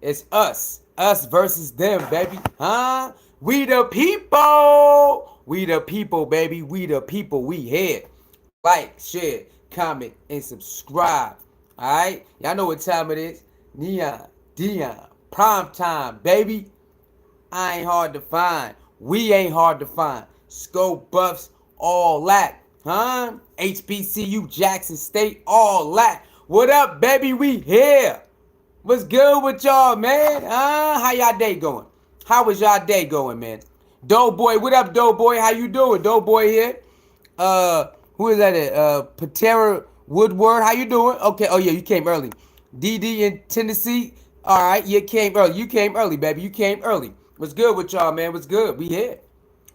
It's us. Us versus them, baby. Huh? We the people. We the people, baby. We the people. We here. Like, share, comment, and subscribe. Alright? Y'all know what time it is. Neon, Dion, prime time, baby. I ain't hard to find. We ain't hard to find. Scope buffs, all that. Huh? HBCU, Jackson State, all that. What up, baby? We here. What's good with y'all, man? How y'all day going? How was y'all day going, man? Doughboy, what up, Doughboy? How you doing? Doughboy here. Who is that? Patera Woodward. How you doing? Okay. Oh yeah, you came early. DD in Tennessee. All right, you came early. You came early, baby. You came early. What's good with y'all, man? What's good? We here.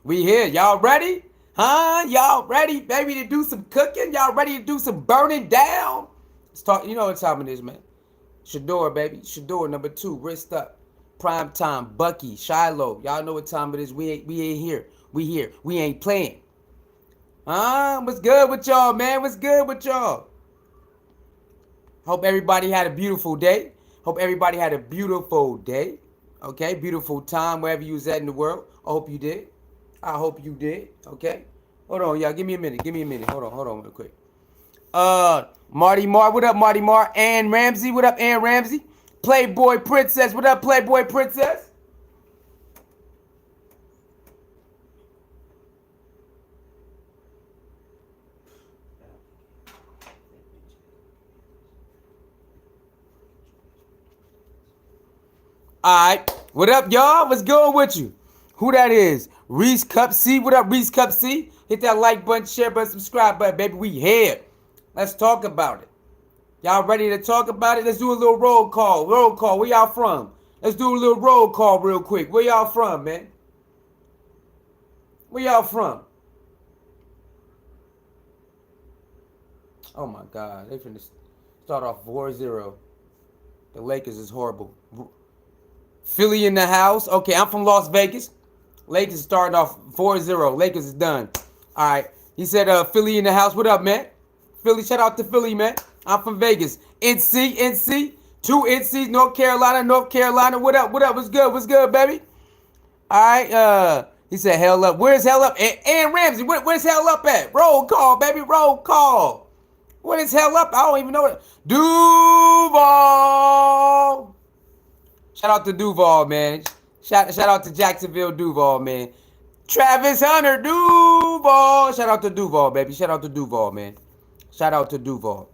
We here. Y'all ready? Huh? Y'all ready, baby, to do some cooking? Y'all ready to do some burning down? Let's talk. You know what time it is, man. Shedeur, baby. Shedeur, number 2. Wrist up. Prime time. Bucky. Shiloh. Y'all know what time it is. We ain't here. We here. We ain't playing. What's good with y'all, man? What's good with y'all? Hope everybody had a beautiful day. Hope everybody had a beautiful day. Okay, beautiful time wherever you was at in the world. I hope you did. I hope you did. Okay. Hold on, y'all. Give me a minute. Give me a minute. Hold on real quick. Marty Mar, what up, Marty Mar? Ann Ramsey, what up, Ann Ramsey? Playboy Princess, what up, Playboy Princess? Alright, what up, y'all? What's going with you? Who that is? Reese Cup C, what up, Reese Cup C? Hit that like button, share button, subscribe button, baby. We here. Let's talk about it. Y'all ready to talk about it? Let's do a little roll call. Roll call. Where y'all from? Let's do a little roll call real quick. Where y'all from, man? Where y'all from? Oh my God. They finna start off 4-0. The Lakers is horrible. Philly in the house. Okay, I'm from Las Vegas. Lakers starting off 4-0. Lakers is done. All right. He said Philly in the house. What up, man? Philly, shout out to Philly, man. I'm from Vegas. NC. 2 NCs, North Carolina. What up? What's good, baby? All right. He said hell up. Where's hell up? And Ramsey, where's hell up at? Roll call, baby. Roll call. What is hell up? I don't even know it. Duval. Shout out to Duval, man. Shout out to Jacksonville Duval, man. Travis Hunter Duval. Shout out to Duval, baby. Shout out to Duval, man. Shout out to Duval.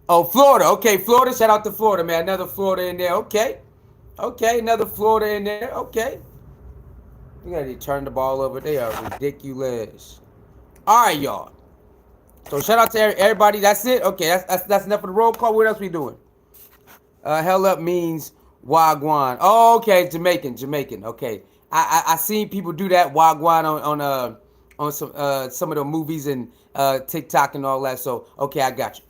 Oh, Florida. Okay, Florida. Shout out to Florida, man. Another Florida in there. Okay. Okay, another Florida in there. Okay. You gotta turn the ball over. They are ridiculous. All right, y'all. So shout out to everybody. That's it. Okay, that's enough of the roll call. What else we doing? Hell up means wagwan. Oh, okay, Jamaican. Okay, I seen people do that wagwan on some of the movies and TikTok and all that. So okay, I got you.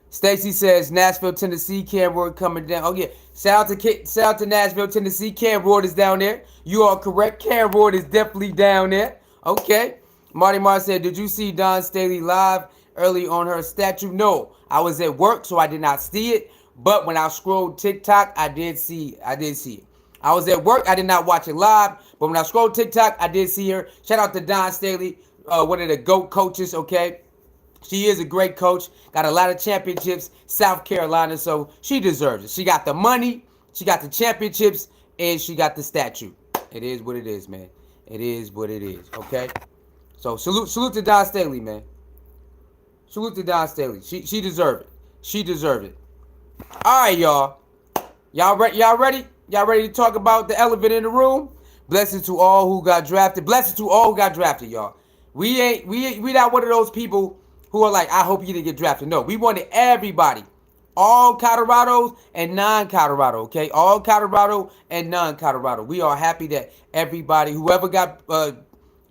Stacy says Nashville, Tennessee. Cam Ward coming down. Oh yeah, shout out to Nashville, Tennessee. Cam Ward is down there. You are correct. Cam Ward is definitely down there. Okay. Marty Mar said, did you see Dawn Staley live early on her statue? No, I was at work, so I did not see it. But when I scrolled TikTok, I did see it. I was at work, I did not watch it live. But when I scrolled TikTok, I did see her. Shout out to Dawn Staley, one of the GOAT coaches, okay? She is a great coach. Got a lot of championships, South Carolina, so she deserves it. She got the money, she got the championships, and she got the statue. It is what it is, man. It is what it is, okay? So salute to Dawn Staley, man. Salute to Dawn Staley. She deserved it. She deserved it. All right, y'all. Y'all ready? Y'all ready to talk about the elephant in the room? Blessings to all who got drafted. Blessings to all who got drafted, y'all. We not one of those people who are like, I hope you didn't get drafted. No, we wanted everybody. All Colorados and non-Colorado, okay? All Colorado and non-Colorado. We are happy that everybody, whoever got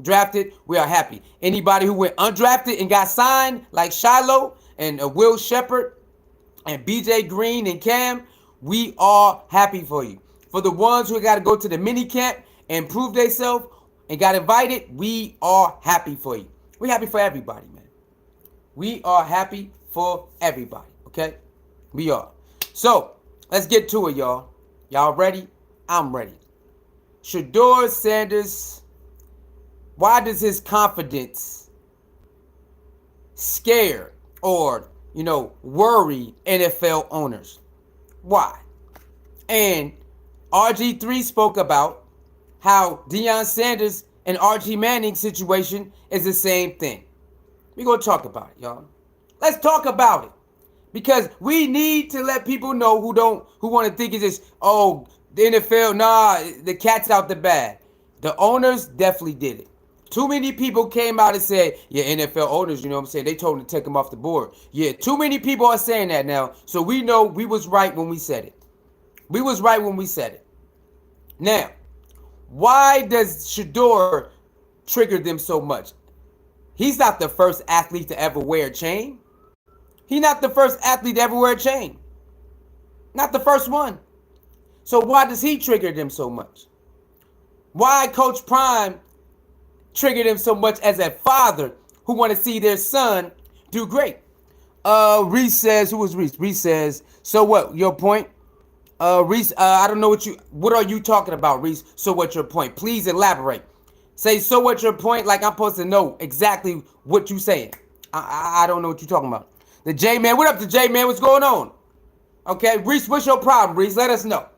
drafted, we are happy. Anybody who went undrafted and got signed, like Shiloh and Will Shepard and BJ Green and Cam, we are happy for you. For the ones who got to go to the mini camp and prove themselves and got invited, we are happy for you. We're happy for everybody, man. We are happy for everybody, okay? We are. So, Let's get to it, y'all. Y'all ready? I'm ready. Shedeur Sanders, why does his confidence scare or, worry NFL owners? Why? And RG3 spoke about how Deion Sanders and RG Manning situation is the same thing. We're going to talk about it, y'all. Let's talk about it. Because we need to let people know who want to think it's just, oh, the NFL, nah, the cat's out the bag. The owners definitely did it. Too many people came out and said, yeah, NFL owners, you know what I'm saying? They told them to take them off the board. Yeah, too many people are saying that now. So we know we was right when we said it. We was right when we said it. Now, why does Shedeur trigger them so much? He's not the first athlete to ever wear a chain. He's not the first athlete to ever wear a chain. Not the first one. So why does he trigger them so much? Why Coach Prime triggered him so much as a father who want to see their son do great? Reese says, who was Reese? Reese says, so what, your point? Reese, I don't know what are you talking about, Reese? So what's your point? Please elaborate. Say, so what's your point? Like I'm supposed to know exactly what you saying. I don't know what you're talking about. The J-Man, what up to J-Man? What's going on? Okay, Reese, what's your problem, Reese? Let us know.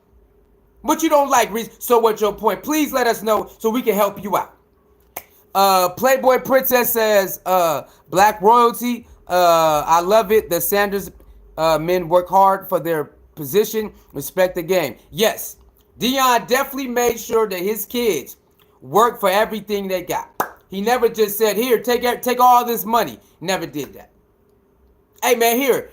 What you don't like, Reese? So what's your point? Please let us know so we can help you out. Playboy Princess says, Black royalty, I love it. The Sanders men work hard for their position, respect the game. Yes, Deion definitely made sure that his kids work for everything they got. He never just said, here, take all this money. Never did that. Hey, man, here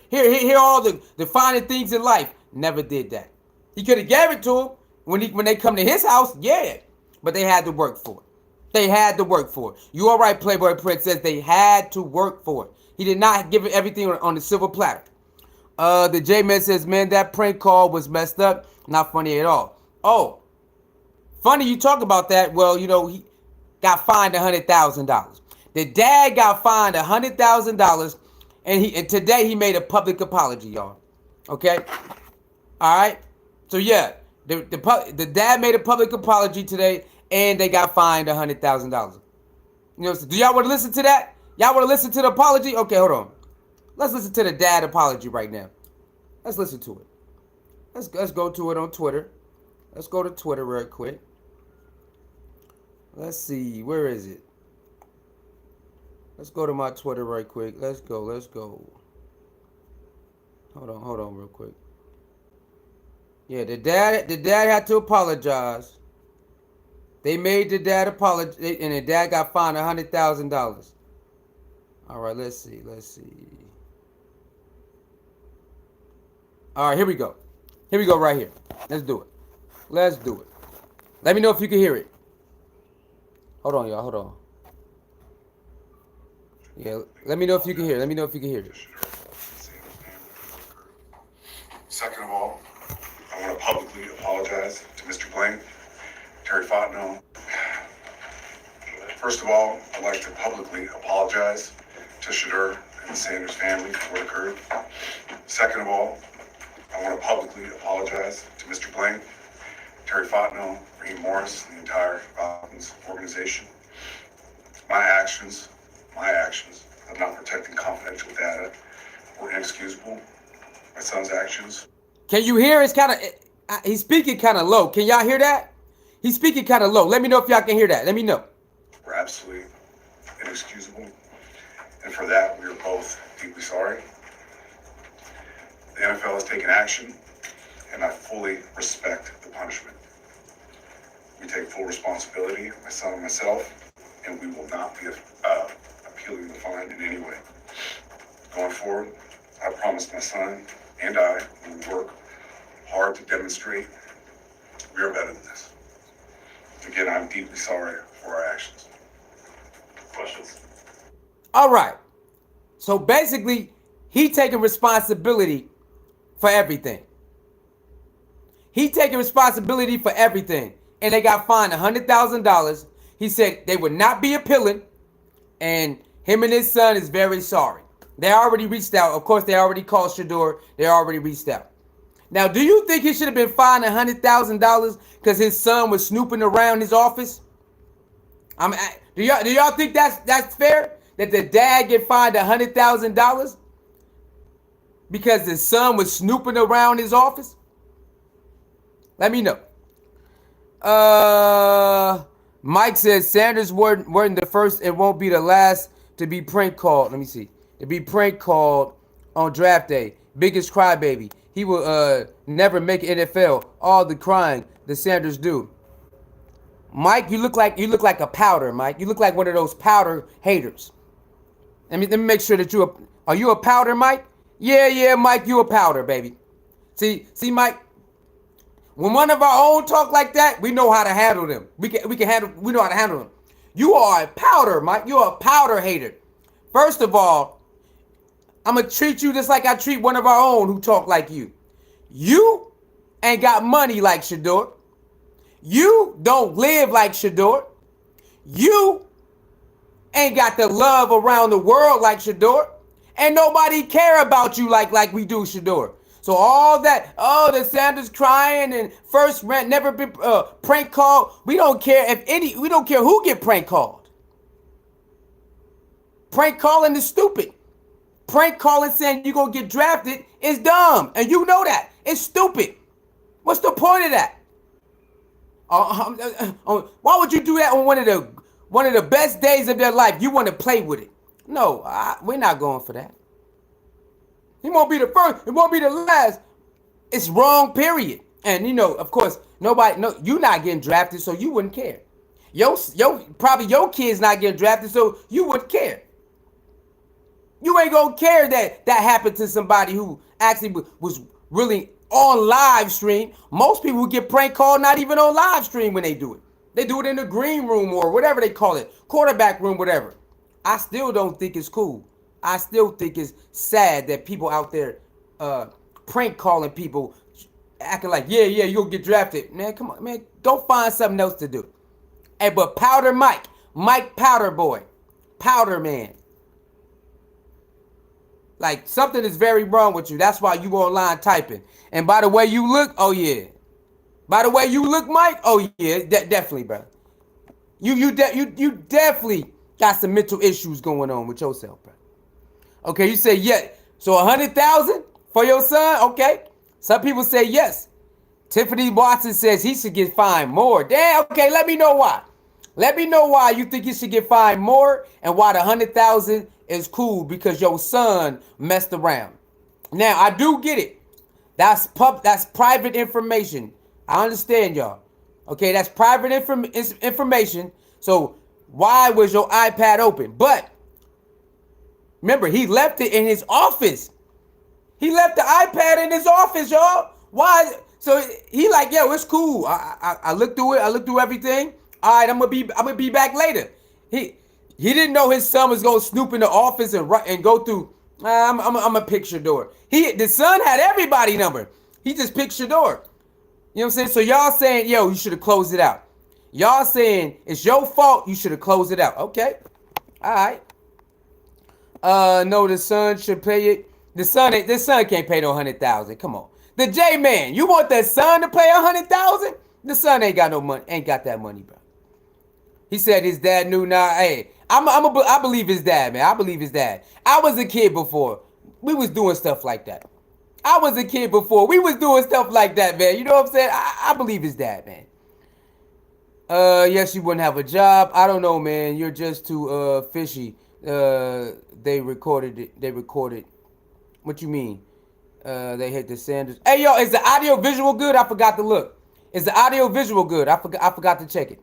all the finer things in life. Never did that. He could have gave it to him when they come to his house, yeah. But they had to work for it. They had to work for it. You all right, Playboy Princess? They had to work for it. He did not give it everything on the silver platter. The J-Man says, man, that prank call was messed up. Not funny at all. Oh, funny you talk about that. Well, he got fined $100,000. The dad got fined $100,000, and today he made a public apology, y'all. Okay? All right? So, yeah, the dad made a public apology today, and they got fined $100,000. So do y'all want to listen to that? Y'all want to listen to the apology? Okay, hold on. Let's listen to the dad apology right now. Let's listen to it. Let's go to it on Twitter. Let's go to Twitter real quick. Let's see. Where is it? Let's go to my Twitter right quick. Let's go. Hold on real quick. Yeah, the dad had to apologize. They made the dad apologize, and the dad got fined $100,000. All right, let's see. All right, here we go. Right here. Let's do it. Let me know if you can hear it. Hold on, y'all. Yeah, let me know if you can hear it. Second of all, I want to publicly apologize to Mr. Blaine, Terry Fontenot. First of all, I'd like to publicly apologize to Shedeur and the Sanders family for what occurred. Second of all, I want to publicly apologize to Mr. Blaine, Terry Fontenot, Raheem Morris, and the entire Falcons organization. My actions of not protecting confidential data were inexcusable. My son's actions. Can you hear? It's kind of, he's speaking kind of low. Can y'all hear that? He's speaking kind of low. Let me know if y'all can hear that. Let me know. Were absolutely inexcusable. And for that, we are both deeply sorry. The NFL has taken action, and I fully respect the punishment. We take full responsibility, my son and myself, and we will not be appealing the fine in any way. Going forward, I promise my son and I will work hard to demonstrate we are better than this. Again, I'm deeply sorry for our actions. Questions? All right. So basically, he taking responsibility for everything. And they got fined $100,000. He said they would not be appealing, and him and his son is very sorry. They already reached out. Of course, they already called Shedeur. They already reached out. Now, do you think he should have been fined $100,000 because his son was snooping around his office? Do y'all think that's fair? That the dad get fined $100,000 because his son was snooping around his office? Let me know. Mike says Sanders weren't the first and won't be the last to be prank called. Let me see. To be prank called on draft day. Biggest crybaby. He will never make NFL. All the crying the Sanders do. Mike, you look like a powder, Mike. You look like one of those powder haters. Let me make sure that are you a powder, Mike? Yeah, Mike, you a powder, baby. See, Mike. When one of our own talk like that, we know how to handle them. We know how to handle them. You are a powder, Mike. You're a powder hater. First of all, I'm gonna treat you just like I treat one of our own who talk like you. You ain't got money like Shedeur. You don't live like Shedeur. You ain't got the love around the world like Shedeur. And nobody care about you like we do, Shedeur. So all that, the Sanders crying and first rent never been prank called. We don't care we don't care who get prank called. Prank calling is stupid. Prank calling saying you're going to get drafted is dumb. And you know that. It's stupid. What's the point of that? Why would you do that on one of the best days of their life? You want to play with it. No, we're not going for that. He won't be the first. It won't be the last. It's wrong, period. And, of course, you're not getting drafted, so you wouldn't care. Probably your kid's not getting drafted, so you wouldn't care. You ain't gonna care that happened to somebody who actually was really on live stream. Most people who get prank called not even on live stream when they do it. They do it in the green room or whatever they call it, quarterback room, whatever. I still don't think it's cool. I still think it's sad that people out there prank calling people, acting like, yeah, you'll get drafted. Man, come on, man, go find something else to do. Hey, but Powder Mike Powder Boy, Powder Man. Like, something is very wrong with you. That's why you online typing. And by the way you look, oh yeah. By the way you look, Mike, oh yeah, definitely, bro. You definitely got some mental issues going on with yourself, bro. Okay, you say yeah. So 100,000 for your son? Okay. Some people say yes. Tiffany Watson says he should get fined more. Damn, okay, let me know why. Let me know why you think you should get fined more and why the 100,000 is cool because your son messed around. Now, I do get it. That's private information. I understand, y'all. Okay, that's private information. So why was your iPad open? But remember, he left it in his office. He left the iPad in his office, y'all. Why? So he like, yo, it's cool. I looked through it. I looked through everything. All right, I'm gonna be back later. He didn't know his son was gonna snoop in the office and go through. I'm a pick Shedeur. The son had everybody number. He just picked Shedeur. You know what I'm saying? So y'all saying, yo, you should have closed it out. Y'all saying it's your fault. You should have closed it out. Okay. All right. No, the son should pay it. The son can't pay no 100,000. Come on. The J Man, you want the son to pay 100,000? The son ain't got no money. Ain't got that money, bro. He said his dad knew. Nah, hey, I believe his dad, man. I believe his dad. I was a kid before. We was doing stuff like that. I was a kid before. We was doing stuff like that, man. You know what I'm saying? I believe his dad, man. Yes, you wouldn't have a job. I don't know, man. You're just too fishy. They recorded it. What you mean? They hit the Sanders. Hey, yo, is the audio visual good? I forgot to look. Is the audio visual good? I forgot to check it.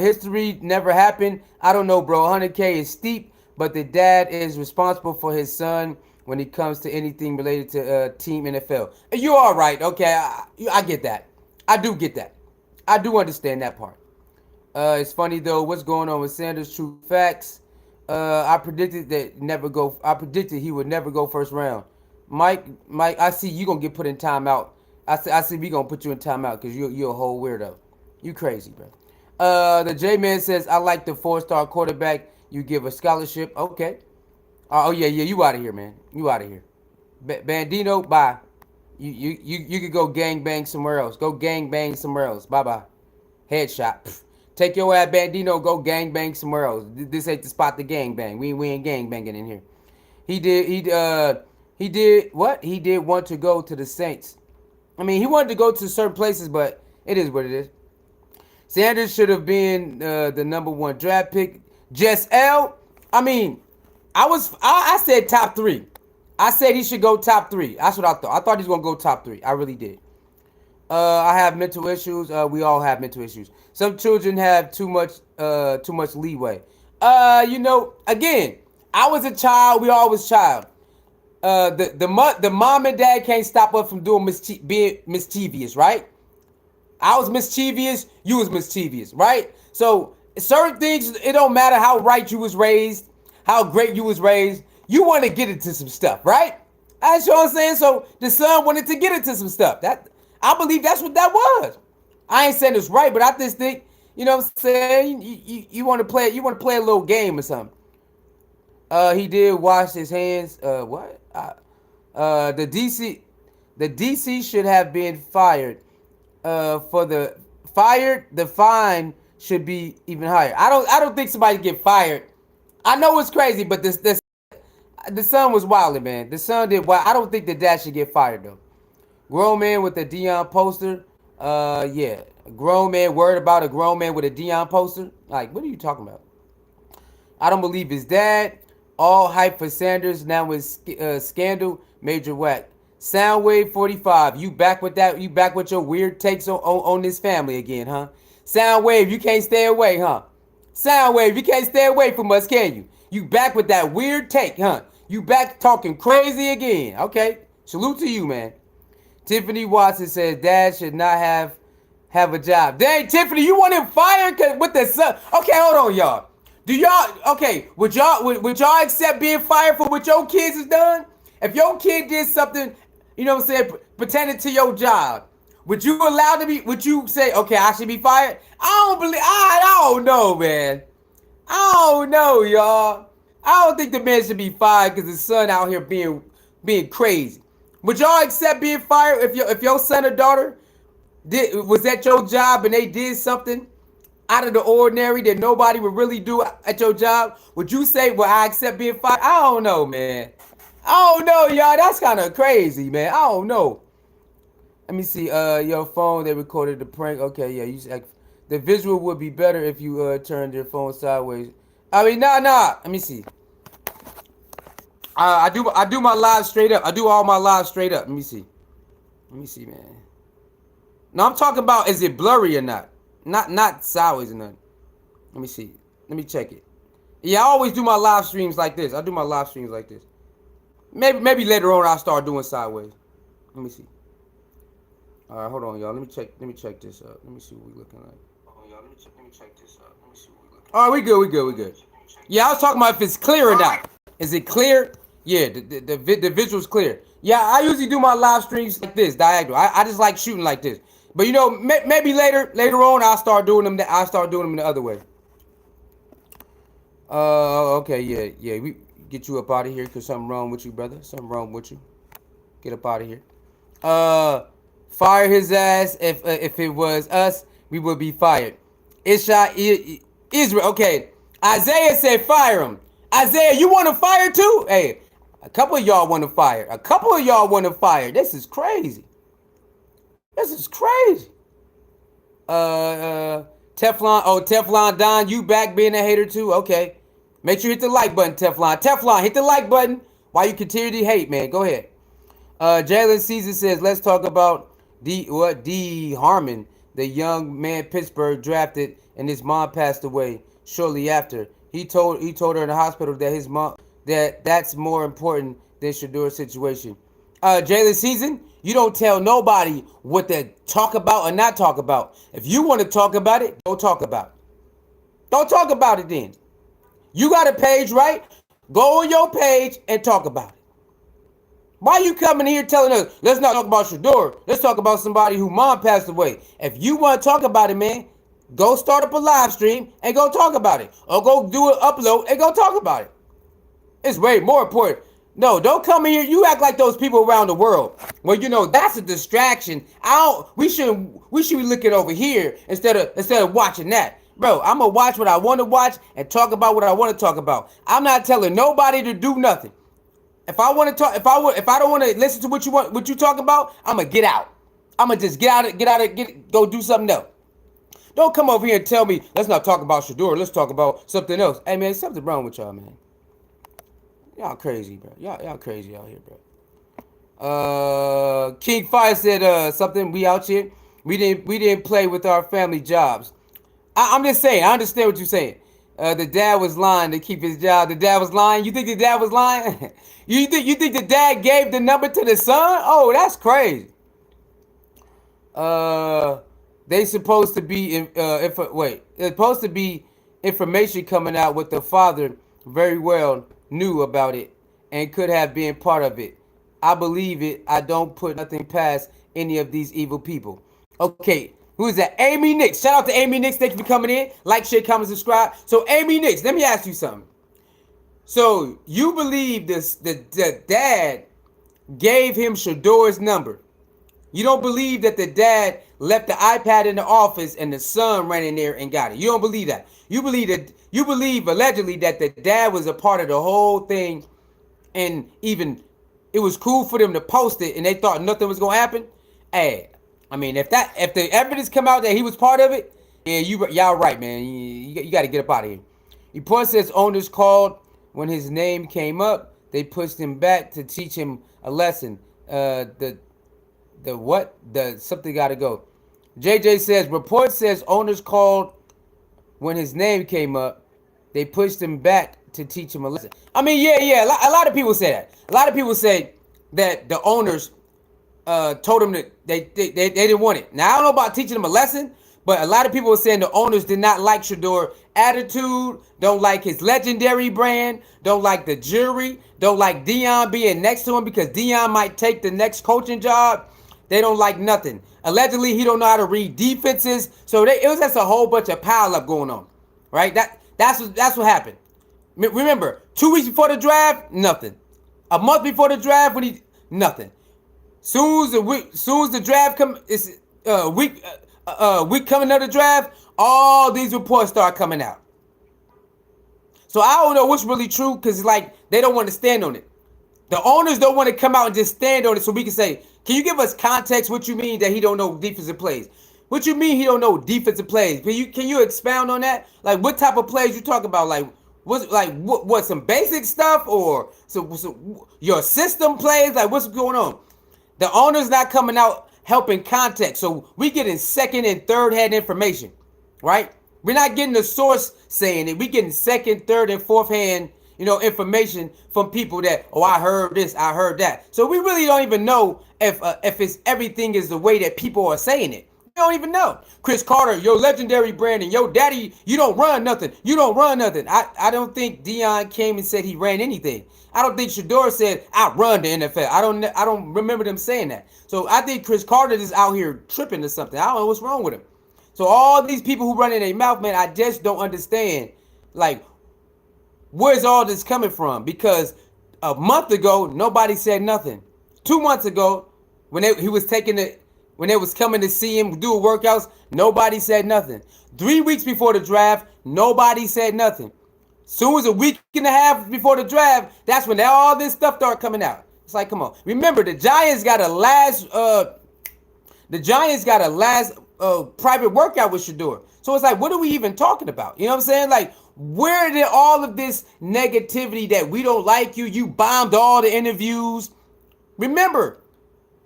History never happened. I don't know, bro. 100K is steep, but the dad is responsible for his son when it comes to anything related to team NFL. You all right? Okay, I get that. I do get that. I do understand that part. It's funny though. What's going on with Sanders? True facts. I predicted he would never go first round. Mike, I see you gonna get put in timeout. I see we gonna put you in timeout because you're a whole weirdo. You crazy, bro. The J Man says I like the 4-star quarterback. You give a scholarship. Okay. Oh yeah. You out of here, man. You out of here. Bandino, bye. You could go gang bang somewhere else. Go gang bang somewhere else. Bye bye. Headshot. Pff. Take your ass, Bandino. Go gang bang somewhere else. This ain't the spot to gang bang. We ain't gang banging in here. He did what? He did want to go to the Saints. I mean, he wanted to go to certain places, but it is what it is. Sanders should have been the number one draft pick. Just L. I mean, I said top three. I said he should go top three. That's what I thought. I thought he was gonna go top three. I really did. I have mental issues. We all have mental issues. Some children have too much leeway. Again, I was a child. We all was child. The mom and dad can't stop us from doing being mischievous, right? I was mischievous. You was mischievous, right? So certain things, it don't matter how right you was raised, how great you was raised. You want to get into some stuff, right? That's what I'm saying. So the son wanted to get into some stuff. That I believe that's what that was. I ain't saying it's right, but I just think, you know what I'm saying, you want to play a little game or something. He did wash his hands. What? The DC should have been fired. For the fired, the fine should be even higher. I don't think somebody get fired. I know it's crazy, but the son was wilding, man. The son did wild. I don't think the dad should get fired though. Grown man with a Dion poster. Yeah, grown man worried about a grown man with a Dion poster. Like, what are you talking about? I don't believe his dad. All hype for Sanders. Now with scandal, major whack. Soundwave 45. You back with that? You back with your weird takes on this family again, huh? Soundwave, you can't stay away, huh? Soundwave, you can't stay away from us, can you? You back with that weird take, huh? You back talking crazy again. Okay. Salute to you, man. Tiffany Watson says dad should not have a job. Dang, Tiffany, you want him fired with the son? Okay, hold on, y'all. Do y'all would y'all accept being fired for what your kids has done? If your kid did something, you know what I'm saying, pertaining to your job, would you say, okay, I should be fired? I don't know, man. I don't know, y'all. I don't think the man should be fired because his son out here being crazy. Would y'all accept being fired if your son or daughter was at your job and they did something out of the ordinary that nobody would really do at your job? Would you say, well, I accept being fired? I don't know, man. I don't know, y'all. That's kind of crazy, man. I don't know. Let me see. Your phone, they recorded the prank. Okay, yeah. The visual would be better if you turned your phone sideways. I mean, nah. Let me see. I do my live straight up. I do all my lives straight up. Let me see, man. No, I'm talking about, is it blurry or not? Not sideways or nothing. Let me see. Let me check it. Yeah, I always do my live streams like this. I do my live streams like this. Maybe later on I'll start doing sideways. Let me see. All right, hold on, y'all. Let me check this up. Let me see what we looking like. Oh, y'all, let me check this up. Let me see what we looking like. All right, we good. Yeah, I was talking about if it's clear or not. Is it clear? Yeah, the visual's clear. Yeah, I usually do my live streams like this, diagonal. I just like shooting like this. But you know, maybe later on I'll start doing them the other way. Okay, yeah. We get you up out of here because something wrong with you, brother. Something wrong with you. Get up out of here. Fire his ass. If it was us, we would be fired. Israel. Okay. Isaiah said fire him. Isaiah, you want to fire too? Hey, a couple of y'all want to fire. This is crazy. Teflon. Oh, Teflon Don, you back being a hater too? Okay. Make sure you hit the like button, Teflon. Teflon, hit the like button while you continue to hate, man. Go ahead. Jalen Caesar says, let's talk about D. Harmon, the young man Pittsburgh drafted, and his mom passed away shortly after. He told her in the hospital that his mom that's more important than Shedeur's situation. Jalen Season, you don't tell nobody what to talk about or not talk about. If you want to talk about it, don't talk about it. Don't talk about it then. You got a page, right? Go on your page and talk about it. Why are you coming here telling us, let's not talk about Shedeur. Let's talk about somebody whose mom passed away. If you want to talk about it, man, go start up a live stream and go talk about it. Or go do an upload and go talk about it. It's way more important. No, don't come in here. You act like those people around the world. Well, that's a distraction. I don't. We should be looking over here instead of watching that. Bro, I'm gonna watch what I want to watch and talk about what I want to talk about. I'm not telling nobody to do nothing. If I want to talk, if I don't want to listen to what you talk about, I'm gonna get out. I'm gonna just go do something else. Don't come over here and tell me let's not talk about Shedeur. Let's talk about something else. Hey man, something wrong with y'all, man. Y'all crazy, bro. Y'all crazy out here, bro. King Fire said something. We out here. We didn't play with our family jobs. I'm just saying. I understand what you're saying. The dad was lying to keep his job. The dad was lying. You think the dad was lying? you think the dad gave the number to the son? Oh, that's crazy. They supposed to be it's supposed to be information coming out with the father very well knew about it and could have been part of it. I believe it. I don't put nothing past any of these evil people. Okay, who is that? Amy Nix. Shout out to Amy Nix. Thank you for coming in. Like, share, comment, subscribe. So Amy Nix, let me ask you something. So you believe the dad gave him Shedeur's number? You don't believe that the dad left the iPad in the office and the son ran in there and got it. You don't believe that. You believe allegedly that the dad was a part of the whole thing, and even it was cool for them to post it and they thought nothing was gonna happen. Hey, I mean, if the evidence come out that he was part of it, yeah, y'all right, man. You got to get up out of here. Report says owners called when his name came up. They pushed him back to teach him a lesson. Something got to go. JJ says report says owners called when his name came up. They pushed him back to teach him a lesson. I mean, yeah. A lot of people say that. A lot of people say that the owners told him that they didn't want it. Now I don't know about teaching him a lesson, but a lot of people are saying the owners did not like Shedeur's attitude, don't like his legendary brand, don't like the jury, don't like Dion being next to him because Dion might take the next coaching job. They don't like nothing. Allegedly, he don't know how to read defenses. So it was just a whole bunch of pile up going on, right? That's what happened. Remember, 2 weeks before the draft, nothing. A month before the draft, nothing. Soon as the draft come, it's week coming of the draft, all these reports start coming out. So I don't know what's really true because like they don't want to stand on it. The owners don't want to come out and just stand on it so we can say, can you give us context what you mean that he don't know defensive plays? What you mean he don't know defensive plays? Can you expound on that? Like what type of plays you talk about? Like what some basic stuff or so your system plays? Like what's going on? The owner's not coming out helping context. So we getting second and third hand information, right? We're not getting the source saying it. We getting second, third, and fourth hand, information from people that, I heard this, I heard that. So we really don't even know if it's everything is the way that people are saying it. We don't even know. Chris Carter, your legendary brand, and your daddy, you don't run nothing. You don't run nothing. I don't think Dion came and said he ran anything. I don't think Shedeur said I run the NFL. I don't remember them saying that. So I think Chris Carter is out here tripping or something. I don't know what's wrong with him. So all these people who run in their mouth, man, I just don't understand. Like, where's all this coming from? Because a month ago, nobody said nothing. 2 months ago, when they was coming to see him do workouts, nobody said nothing. 3 weeks before the draft, nobody said nothing. Soon as a week and a half before the draft, that's when all this stuff started coming out. It's like, come on. Remember, the Giants got a last private workout with Shedeur. So it's like, what are we even talking about? You know what I'm saying? Like, where did all of this negativity that we don't like you bombed all the interviews? Remember,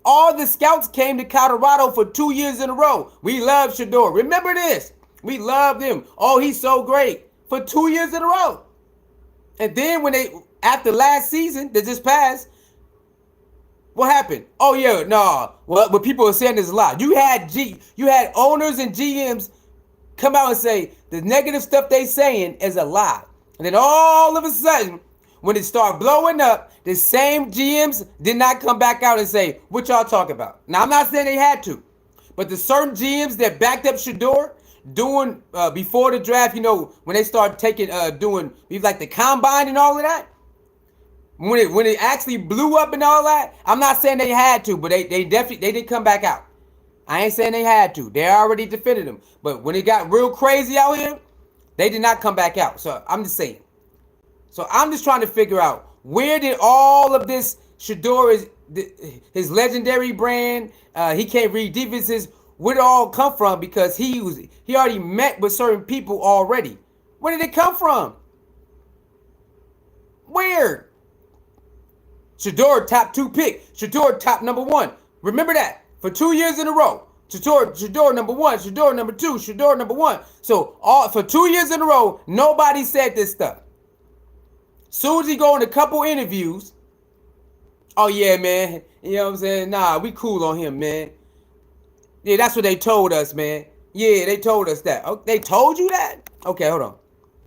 all the scouts came to Colorado for 2 years in a row. We love Shedeur. Remember this. We loved him. Oh, he's so great. For 2 years in a row. And then after last season that just passed, what happened? Oh yeah, no. What people are saying is a lie. You had owners and GMs come out and say the negative stuff they saying is a lie. And then all of a sudden, when it started blowing up, the same GMs did not come back out and say, what y'all talking about? Now, I'm not saying they had to, but the certain GMs that backed up Shedeur doing before the draft, when they started doing like the combine and all of that, When it actually blew up and all that, I'm not saying they had to, but they definitely they didn't come back out. I ain't saying they had to. They already defended them. But when it got real crazy out here, they did not come back out. So I'm just saying. So I'm just trying to figure out where did all of this Shedeur is his legendary brand. He can't read defenses. Where did it all come from? Because he already met with certain people already. Where did it come from? Where? Shedeur top 2 pick. Shedeur top number 1. Remember that for 2 years in a row. Shedeur number 1. Shedeur number 2. Shedeur number 1. So all for 2 years in a row, nobody said this stuff. Soon as he go in a couple interviews, oh yeah, man, you know what I'm saying? Nah, we cool on him, man. Yeah, that's what they told us, man. Yeah, they told us that. Oh, they told you that? Okay, hold on.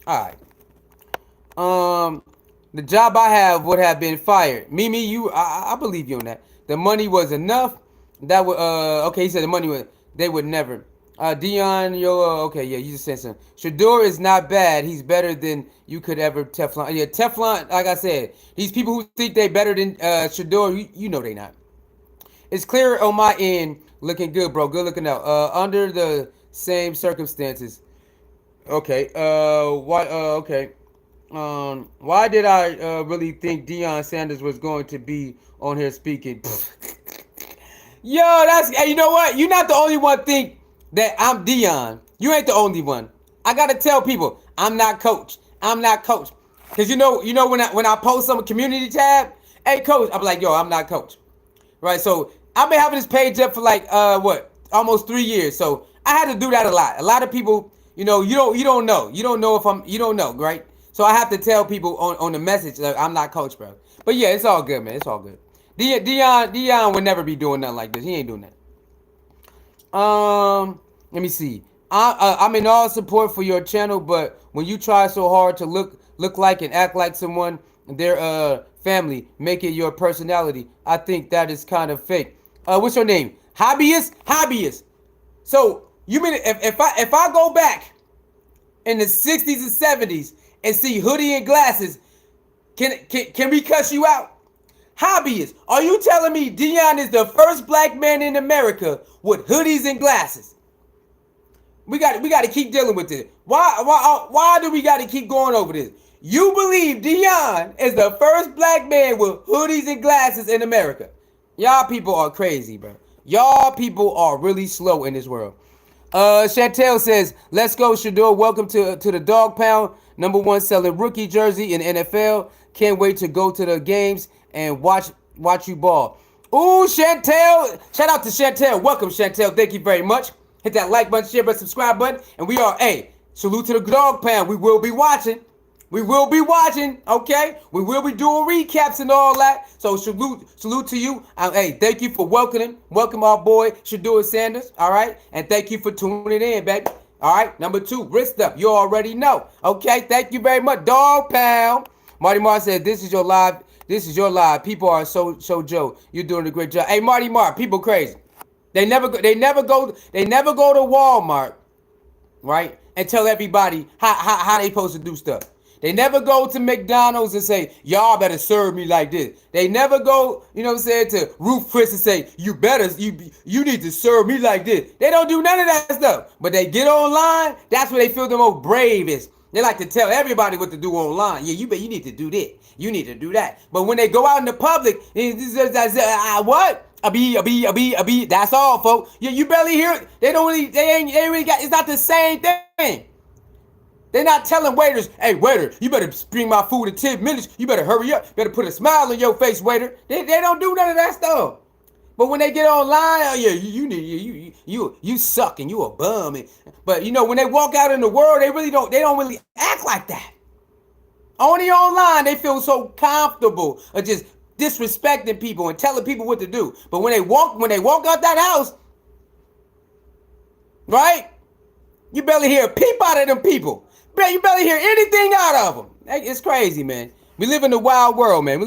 All right. The job I have would have been fired. Mimi, I believe you on that. The money was enough. That would okay. He said the money was. They would never. Dion, okay, yeah, you just said something. Shedeur is not bad. He's better than you could ever Teflon. Yeah, Teflon. Like I said, these people who think they better than Shedeur, you know they not. It's clear on my end. Looking good, bro. Good looking out. Under the same circumstances. Okay. Why? Okay. Why did I really think Deion Sanders was going to be on here speaking? Yo, hey, you know what? You're not the only one think that I'm Deion. You ain't the only one. I gotta tell people I'm not coach. I'm not coach. Cause you know when I post on a community tab, hey coach, I'm like, yo, I'm not coach. Right? So I've been having this page up for like almost 3 years. So I had to do that a lot. A lot of people, you don't know. You don't know if you don't know, right? So I have to tell people on the message like I'm not coach, bro. But yeah, it's all good, man. It's all good. Deion would never be doing nothing like this. He ain't doing that. Let me see. I'm in all support for your channel, but when you try so hard to look like and act like someone, their family, make it your personality, I think that is kind of fake. What's your name? Hobbyist. So you mean if I go back in the 60s and 70s and see hoodie and glasses, can we cuss you out? Hobbyist, are you telling me Deion is the first black man in America with hoodies and glasses? We got to keep dealing with this. Why do we got to keep going over this? You believe Deion is the first black man with hoodies and glasses in America? Y'all people are crazy, bro. Y'all people are really slow in this world. Chantel says, let's go, Shedeur. Welcome to the Dog Pound. #1 selling rookie jersey in NFL. Can't wait to go to the games and watch you ball. Ooh, Chantel. Shout out to Chantel. Welcome, Chantel. Thank you very much. Hit that like button, share button, subscribe button. And we are, salute to the Dog Pound. We will be watching. Okay? We will be doing recaps and all that. So salute to you. Thank you for welcome our boy Shedeur Sanders. All right? And thank you for tuning in, baby. All right? #2, wrist up. You already know. Okay? Thank you very much. Dog Pound. Marty Marr said, this is your live. People are so Joe. You're doing a great job. Hey, Marty Marr, people crazy. They never go to Walmart, right? And tell everybody how they supposed to do stuff. They never go to McDonald's and say, y'all better serve me like this. They never go, to Ruth Chris and say, you need to serve me like this. They don't do none of that stuff. But they get online, that's where they feel the most bravest. They like to tell everybody what to do online. Yeah, you need to do this. You need to do that. But when they go out in the public, what? A B. That's all, folks. You barely hear it. They ain't really got. It's not the same thing. They're not telling waiters, hey, waiter, you better bring my food in 10 minutes. You better hurry up. Better put a smile on your face, waiter. They don't do none of that stuff. But when they get online, oh yeah, you suck and you a bum. But when they walk out in the world, they don't really act like that. Only online, they feel so comfortable of just disrespecting people and telling people what to do. But when they walk out that house, right? You barely hear a peep out of them people. You barely hear anything out of them. It's crazy, man. We live in a wild world, man. He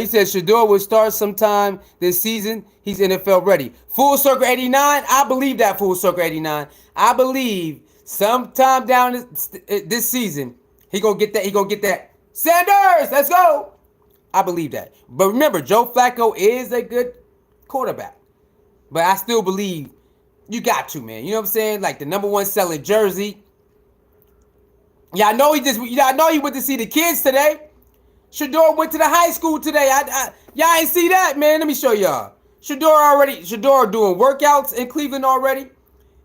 says Shedeur will start sometime this season. He's NFL ready. Full Circle 89. I believe that Full Circle 89. I believe sometime down this season he gonna get that. Sanders, let's go. I believe that. But remember, Joe Flacco is a good quarterback. But I still believe you got to, man. You know what I'm saying? Like the number one selling jersey. Yeah, I know he went to see the kids today. Shedeur went to the high school today. Y'all ain't see that, man. Let me show y'all. Shedeur doing workouts in Cleveland already.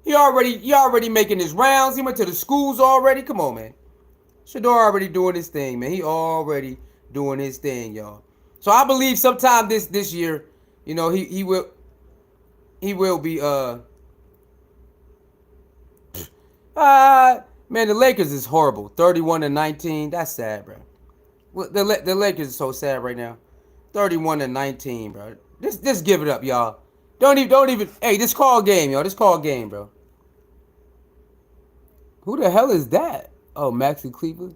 He already making his rounds. He went to the schools already. Come on, man. Shedeur already doing his thing, man. He already doing his thing, y'all. So I believe sometime this year, you know, he will be man, the Lakers is horrible. 31-19. That's sad, bro. The Lakers is so sad right now. 31-19, bro. Just give it up, y'all. Don't even. Hey, this call game, y'all. This call game, bro. Who the hell is that? Oh, Maxi Cleveland.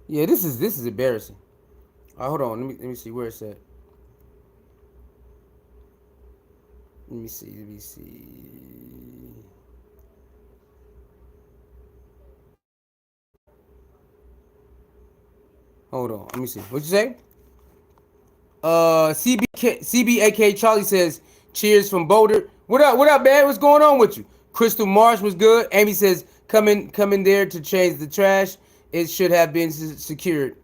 Yeah, this is embarrassing. All right, hold on. Let me see where it's at. Let me see. Hold on. Let me see. What you say? CBAK Charlie says, cheers from Boulder. What up, man? What's going on with you? Crystal Marsh was good. Amy says, come in there to change the trash. It should have been secured.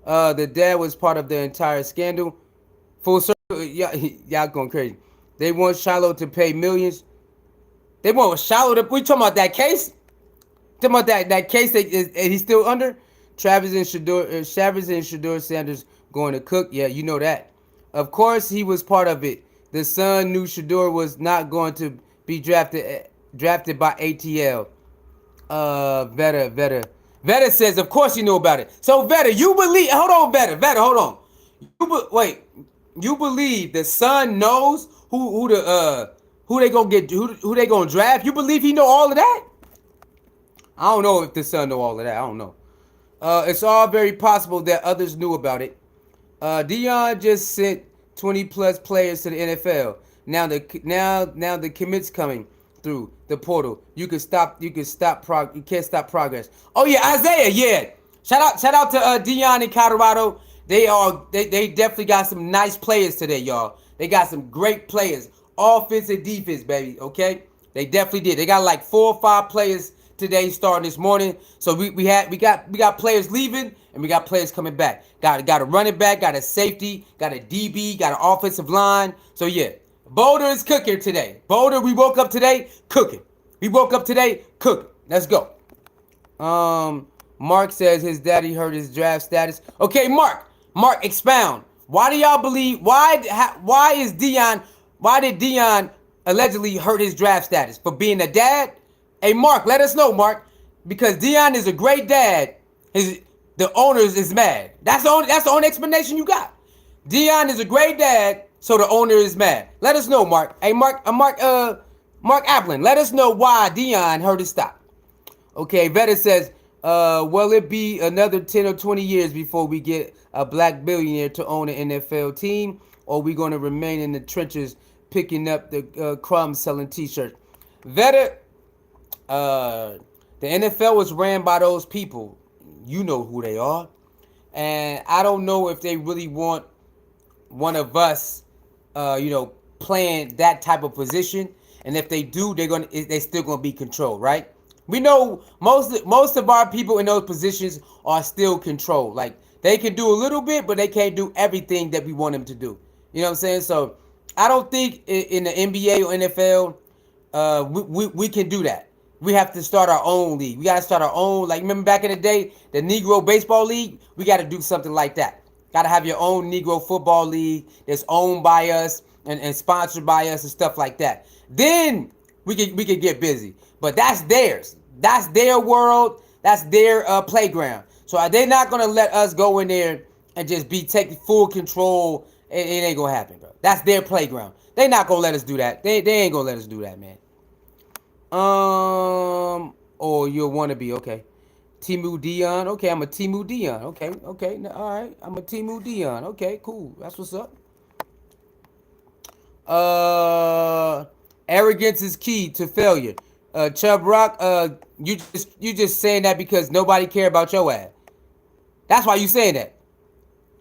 The dad was part of the entire scandal. Full circle. Y'all going crazy. They want Shiloh to pay millions. They want Shiloh to. We talking about that case? Talking about that case that he's still under? Travis and Shedeur Sanders going to cook. Yeah, you know that. Of course, he was part of it. The son knew Shedeur was not going to be drafted by ATL. Veta says, of course you know about it. So Veta, you believe? Hold on, Veta, hold on. You believe the son knows who they gonna get, who they gonna draft? You believe he know all of that? I don't know if the son know all of that. I don't know. It's all very possible that others knew about it. Dion just sent 20 plus players to the NFL. Now the commits coming through the portal. You can't stop progress. Oh yeah, Isaiah, yeah. Shout out to Dion in Colorado. They definitely got some nice players today, y'all. They got some great players. Offense and defense, baby. Okay? They definitely did. They got like 4 or 5 players today starting this morning. So we got players leaving and we got players coming back. Got a running back, got a safety, got a DB, got an offensive line. So yeah, Boulder is cooking today. Boulder, we woke up today cooking. Let's go. Mark says his daddy heard his draft status. Okay, Mark, expound. Why do y'all believe? Why did Dion allegedly hurt his draft status for being a dad? Hey, Mark, let us know, Mark, because Dion is a great dad. The owners is mad. That's the only explanation you got. Dion is a great dad, so the owner is mad. Let us know, Mark. Hey, Mark Applin, let us know why Dion hurt his stock. Okay, Veta says, will it be another 10 or 20 years before we get a black billionaire to own an NFL team, or are we going to remain in the trenches picking up the crumbs selling T-shirts? Veta, the NFL was ran by those people. You know who they are. And I don't know if they really want one of us, playing that type of position. And if they do, they still gonna be controlled, right? We know most of our people in those positions are still controlled. Like they can do a little bit, but they can't do everything that we want them to do. You know what I'm saying? So I don't think in the NBA or NFL, we can do that. We have to start our own league. We got to start our own. Like, remember back in the day, the Negro Baseball League? We got to do something like that. Got to have your own Negro Football League that's owned by us and sponsored by us and stuff like that. Then we could get busy. But that's theirs. That's their world. That's their playground. So they're not going to let us go in there and just be taking full control. It ain't going to happen, bro. That's their playground. They're not going to let us do that. They ain't going to let us do that, man. Or you'll want to be, okay. Timu Dion. Okay, I'm a Timu Dion. Okay. All right. I'm a Timu Dion. Okay, cool. That's what's up. Arrogance is key to failure. Chubb Rock, you just saying that because nobody care about your ass. That's why you saying that.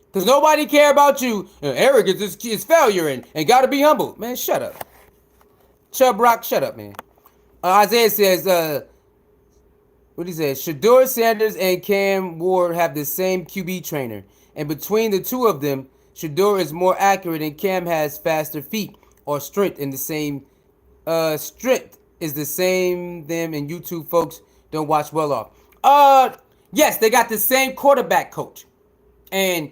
Because nobody care about you. Arrogance is failure and got to be humble. Man, shut up. Chubb Rock, shut up, man. Isaiah says, what he says, Shedeur Sanders and Cam Ward have the same QB trainer. And between the two of them, Shedeur is more accurate and Cam has faster feet or strength in the same strength is the same them and YouTube folks don't watch well off. Yes, they got the same quarterback coach and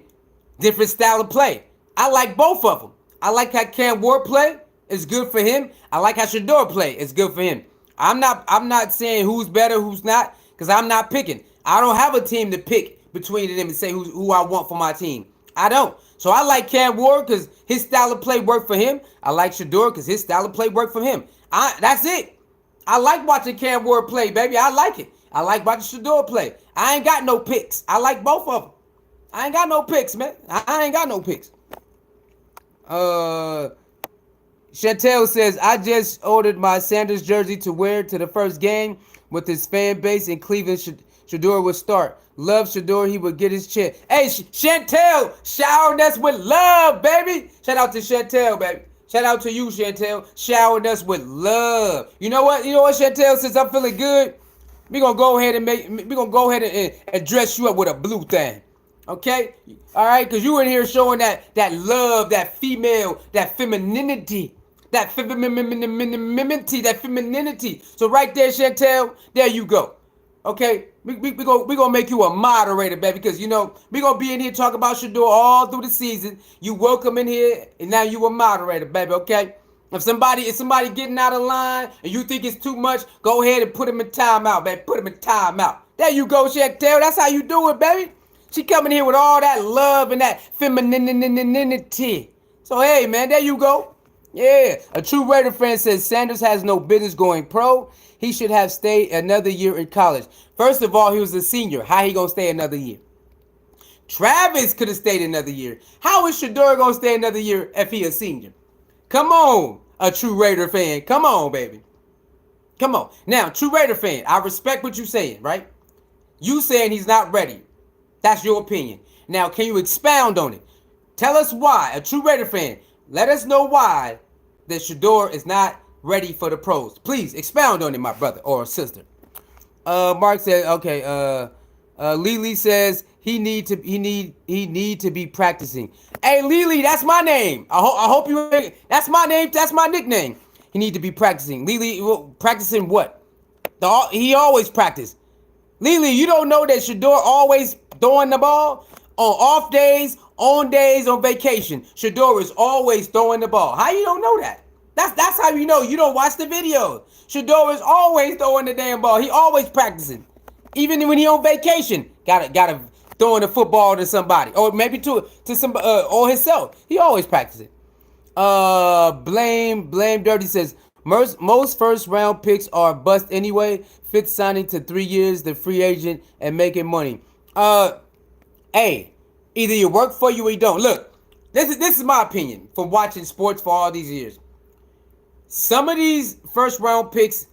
different style of play. I like both of them. I like how Cam Ward play. It's good for him. I like how Shedeur play. It's good for him. I'm not saying who's better, who's not, because I'm not picking. I don't have a team to pick between them and say who I want for my team. I don't. So I like Cam Ward because his style of play worked for him. I like Shedeur because his style of play worked for him. That's it. I like watching Cam Ward play, baby. I like it. I like watching Shedeur play. I ain't got no picks. I like both of them. I ain't got no picks, man. I ain't got no picks. Chantel says, I just ordered my Sanders jersey to wear to the first game with his fan base in Cleveland. Shedeur would start. Love Shedeur, he would get his chance. Hey, Chantel, showering us with love, baby. Shout out to Chantel, baby. Shout out to you, Chantel, showering us with love. You know what, Chantel, since I'm feeling good, we're going to go ahead and dress you up with a blue thing. Okay? All right? Because you in here showing that love, that female, that femininity. That femininity. So right there, Chantel, there you go. Okay? We gonna make you a moderator, baby, because, we going to be in here talking about Shedeur all through the season. You welcome in here, and now you a moderator, baby, okay? If somebody getting out of line and you think it's too much, go ahead and put him in timeout, baby. Put him in timeout. There you go, Chantel. That's how you do it, baby. She coming here with all that love and that femininity. So, hey, man, there you go. Yeah. A true Raider fan says Sanders has no business going pro. He should have stayed another year in college. First of all, he was a senior. How he going to stay another year? Travis could have stayed another year. How is Shedeur going to stay another year if he a senior? Come on, a true Raider fan. Come on, baby. Come on. Now, true Raider fan, I respect what you're saying, right? You saying he's not ready. That's your opinion. Now, can you expound on it? Tell us why. A true Raider fan, let us know why that Shedeur is not ready for the pros. Please expound on it, my brother or sister. Mark said, okay. Lily says he need to be practicing. Hey, Lily, that's my name. I hope you. That's my name. That's my nickname. He need to be practicing. Lily, practicing what? He always practice. Lily, you don't know that Shedeur always throwing the ball on off days, on days, on vacation. Shedeur is always throwing the ball. How you don't know that? That's how you know. You don't watch the videos. Shedeur is always throwing the damn ball. He always practicing. Even when he on vacation, gotta throwing the football to somebody, or maybe to some or himself. He always practicing. Blame Dirty says most first round picks are bust anyway. Fitz signing to 3 years, the free agent, and making money. Hey, either you work for you or you don't. Look, this is my opinion from watching sports for all these years. Some of these first round picks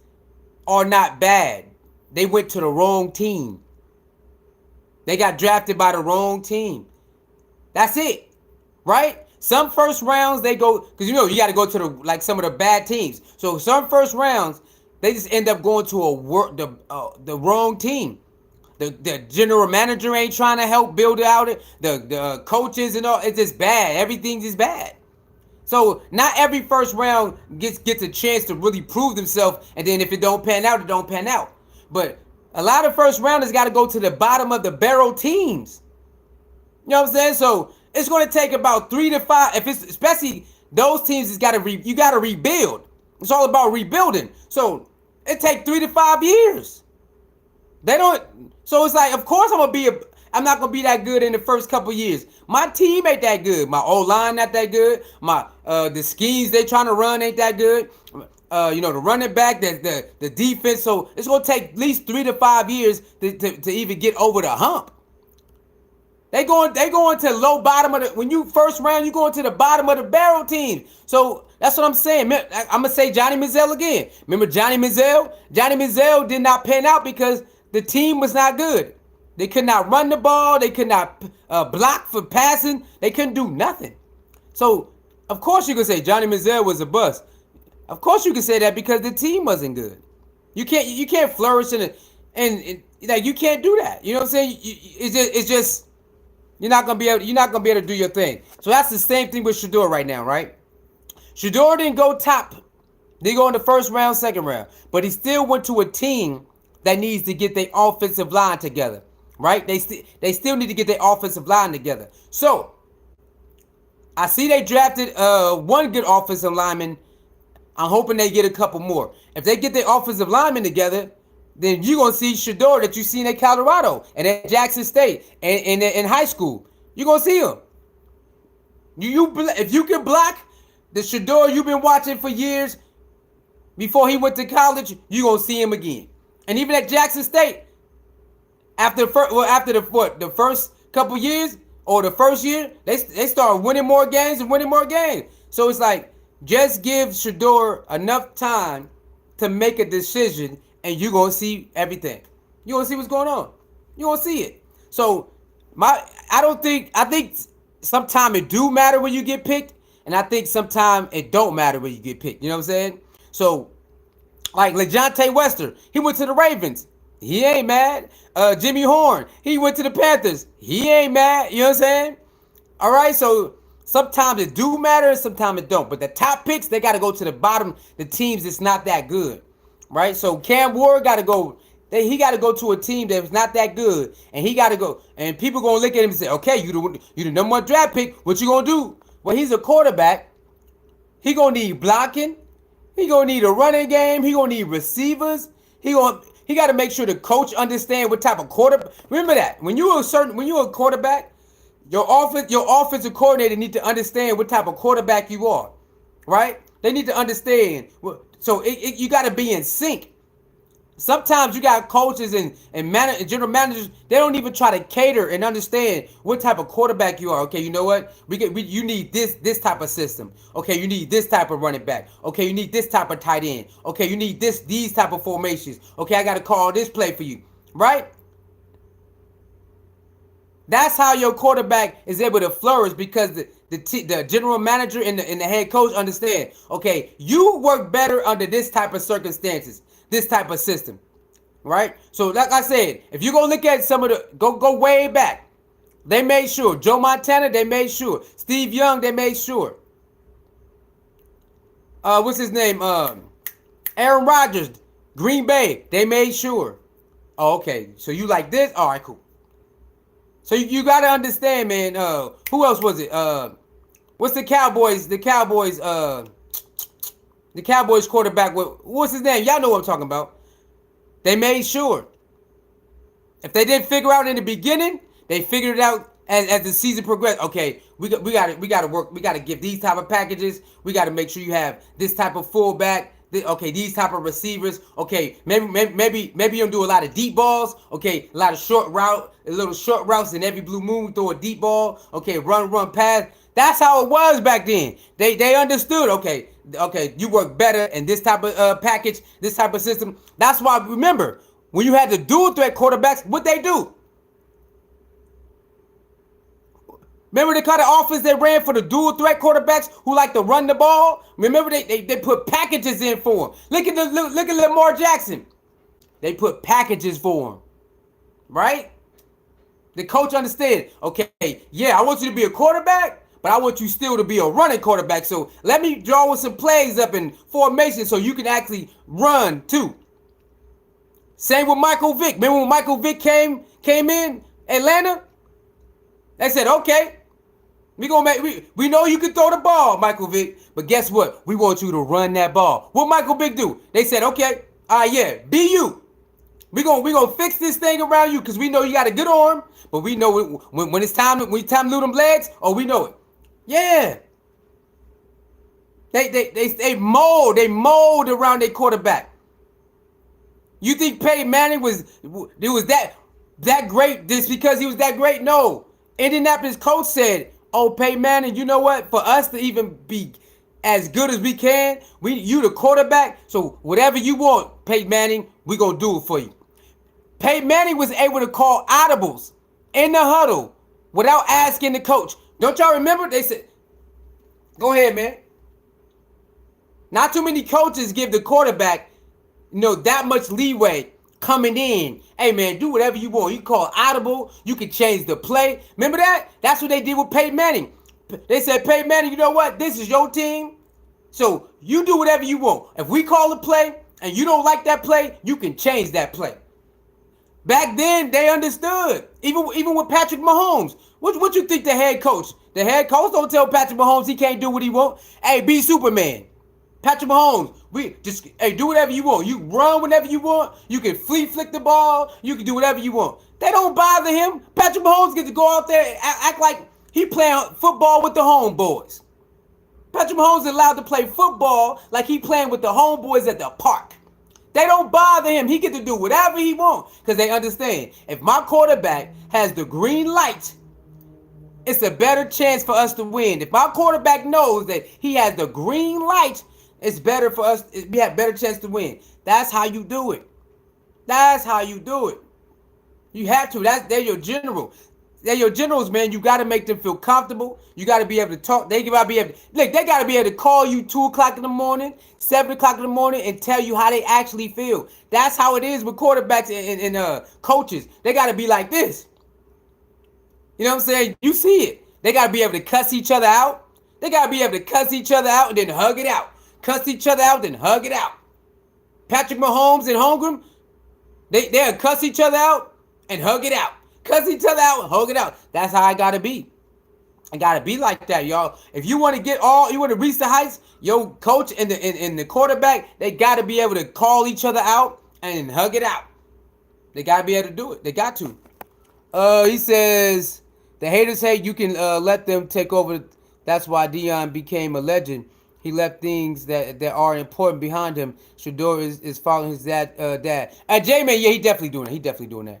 are not bad. They went to the wrong team. They got drafted by the wrong team. That's it, right? Some first rounds they go because you got to go to some of the bad teams. So some first rounds they just end up going to the wrong team. The general manager ain't trying to help build it out. The coaches and all, it's just bad. Everything's just bad. So not every first round gets a chance to really prove themselves, and then if it don't pan out, it don't pan out. But a lot of first rounders got to go to the bottom of the barrel teams. You know what I'm saying? So it's going to take about 3 to 5. If it's especially those teams, you got to rebuild. It's all about rebuilding. So it takes 3 to 5 years. They don't. So it's like, of course I'm not gonna be that good in the first couple years. My team ain't that good. My O-line not that good. My the schemes they trying to run ain't that good. The running back, the defense. So it's gonna take at least 3 to 5 years to even get over the hump. They going to low bottom of the when you first round, you going to the bottom of the barrel team. So that's what I'm saying. I'm gonna say Johnny Manziel again. Remember Johnny Manziel? Johnny Manziel did not pan out because the team was not good. They could not run the ball. They could not block for passing. They couldn't do nothing. So, of course, you could say Johnny Manziel was a bust. Of course, you can say that because the team wasn't good. You can't flourish in it, and like you can't do that. You know what I'm saying? It's just you're not gonna be able to do your thing. So that's the same thing with Shedeur right now, right? Shedeur didn't go top. They go in the first round, second round, but he still went to a team that needs to get their offensive line together, right? They still need to get their offensive line together. So I see they drafted one good offensive lineman. I'm hoping they get a couple more. If they get their offensive linemen together, then you're going to see Shedeur that you seen at Colorado and at Jackson State and in high school. You're going to see him. If you can block the Shedeur you've been watching for years before he went to college, you're going to see him again. And even at Jackson State, after the first couple years or the first year, they start winning more games and winning more games. So it's like, just give Shedeur enough time to make a decision, and you're going to see everything. You're going to see what's going on. You're going to see it. So, I think sometimes it do matter when you get picked, and I think sometimes it don't matter when you get picked. You know what I'm saying? So, like LeJohntay Wester, he went to the Ravens. He ain't mad. Jimmy Horn, he went to the Panthers. He ain't mad. You know what I'm saying? All right, so sometimes it do matter and sometimes it don't. But the top picks, they got to go to the bottom, the teams that's not that good, right? So Cam Ward got to go. He got to go to a team that's not that good, and he got to go. And people gonna look at him and say, "Okay, you the number one draft pick. What you gonna do?" Well, he's a quarterback. He gonna need blocking. He gonna need a running game. He gonna need receivers. He got to make sure the coach understand what type of quarterback. Remember that when you're a quarterback. Your offensive coordinator need to understand what type of quarterback you are, right? They need to understand. So you got to be in sync. Sometimes you got coaches and general managers. They don't even try to cater and understand what type of quarterback you are. Okay, you know what? You need this type of system. Okay, you need this type of running back. Okay, you need this type of tight end. Okay, you need these type of formations. Okay, I got to call this play for you, right? That's how your quarterback is able to flourish because the general manager and the head coach understand, okay, you work better under this type of circumstances, this type of system, right? So like I said, if you go look at some of the, go way back, they made sure. Joe Montana, they made sure. Steve Young, they made sure. What's his name? Aaron Rodgers, Green Bay, they made sure. Oh, okay, so you like this? All right, cool. So you got to understand, man. Who else was it? What's the Cowboys? The Cowboys quarterback. What's his name? Y'all know what I'm talking about. They made sure. If they didn't figure out in the beginning, they figured it out as the season progressed. Okay, we got to work. We got to give these type of packages. We got to make sure you have this type of fullback. Okay, these type of receivers. Okay, maybe you don't do a lot of deep balls. Okay, a lot of little short routes. And every blue moon throw a deep ball. Okay, run pass. That's how it was back then. They understood. Okay, you work better in this type of package, this type of system. That's why, remember, when you had the dual threat quarterbacks, what they do? Remember the kind of offense they ran for the dual threat quarterbacks who like to run the ball? Remember they put packages in for him. Look at Lamar Jackson. They put packages for him. Right? The coach understood. Okay, yeah, I want you to be a quarterback, but I want you still to be a running quarterback. So let me draw some plays up in formation so you can actually run too. Same with Michael Vick. Remember when Michael Vick came in Atlanta? They said, okay, we know you can throw the ball, Michael Vick, but guess what? We want you to run that ball. What Michael Vick do? They said, okay, yeah, be you. We gonna fix this thing around you because we know you got a good arm, but we know when it's time to lose them legs. Oh, we know it. Yeah. They mold around their quarterback. You think Peyton Manning was that great just because he was that great? No. Indianapolis coach said, "Oh, Peyton Manning, you know what? For us to even be as good as we can, you the quarterback. So whatever you want, Peyton Manning, we gonna do it for you." Peyton Manning was able to call audibles in the huddle without asking the coach. Don't y'all remember? They said, go ahead, man. Not too many coaches give the quarterback, that much leeway coming in. Hey, man, do whatever you want. You call audible. You can change the play. Remember that? That's what they did with Peyton Manning. They said, Peyton Manning, you know what? This is your team. So you do whatever you want. If we call a play and you don't like that play, you can change that play. Back then, they understood. Even with Patrick Mahomes. What you think the head coach? The head coach don't tell Patrick Mahomes he can't do what he wants. Hey, be Superman. Patrick Mahomes, do whatever you want. You run whenever you want. You can flick the ball. You can do whatever you want. They don't bother him. Patrick Mahomes gets to go out there and act like he playing football with the homeboys. Patrick Mahomes is allowed to play football like he playing with the homeboys at the park. They don't bother him. He get to do whatever he wants because they understand. If my quarterback has the green light, it's a better chance for us to win. If my quarterback knows that he has the green light, it's better for us. We have better chance to win. That's how you do it. That's how you do it. You have to. They're your general. They're your generals, man. You got to make them feel comfortable. You got to be able to talk. They got to be able to, look, they got to be able to call you 2 o'clock in the morning, 7 o'clock in the morning, and tell you how they actually feel. That's how it is with quarterbacks and coaches. They got to be like this. You know what I'm saying? You see it. They got to be able to cuss each other out. They got to be able to cuss each other out and then hug it out. Cuss each other out, then hug it out. Patrick Mahomes and Holmgren, they'll cuss each other out and hug it out. Cuss each other out and hug it out. That's how I gotta be. I gotta be like that, y'all. If you want to you want to reach the heights, your coach and the quarterback, they gotta be able to call each other out and hug it out. They gotta be able to do it. They got to. He says the haters hate. You can let them take over. That's why Deion became a legend. He left things that are important behind him. Shedeur is following his dad. J-Man, yeah, he definitely doing it. He definitely doing that.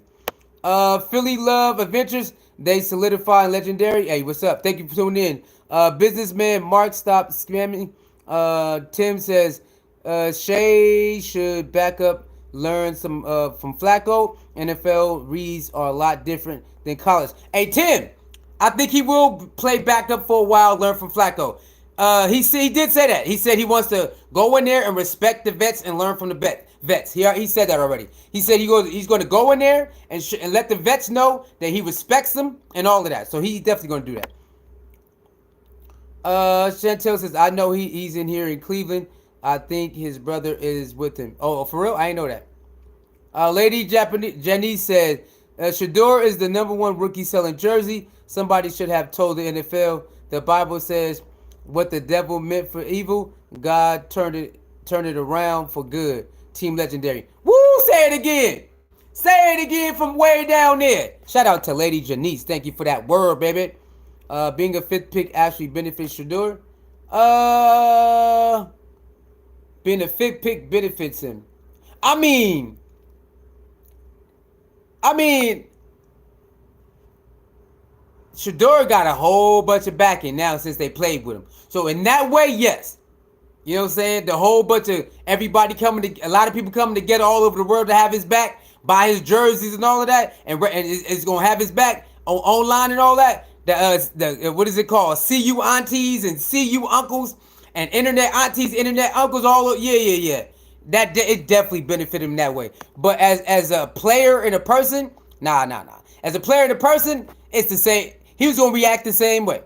Philly Love Adventures, they solidify legendary. Hey, what's up? Thank you for tuning in. Businessman Mark, stop scamming. Tim says, Shay should back up, learn some from Flacco. NFL reads are a lot different than college. Hey, Tim, I think he will play back up for a while, learn from Flacco. He did say that. He said he wants to go in there and respect the vets and learn from the vets. He said that already. He said he's going to go in there and let the vets know that he respects them and all of that. So he's definitely going to do that. Chantel says, I know he's in here in Cleveland. I think his brother is with him. Oh, for real? I didn't know that. Lady Janice said, Shedeur is the #1 rookie selling jersey. Somebody should have told the NFL. The Bible says, what the devil meant for evil, God turned it around for good. Team Legendary. Woo! Say it again. Say it again from way down there. Shout out to Lady Janice. Thank you for that word, baby. Being a 5th pick actually benefits Shedeur. Being a 5th pick benefits him. I mean, Shedeur got a whole bunch of backing now since they played with him. So in that way, yes. You know what I'm saying? The whole bunch of everybody a lot of people coming together all over the world to have his back, buy his jerseys and all of that, and it's gonna have his back online and all that. What is it called? See you aunties and see you uncles and internet aunties, internet uncles, all yeah. That it definitely benefited him that way. But as a player and a person, nah. As a player and a person, it's the same. He was gonna react the same way.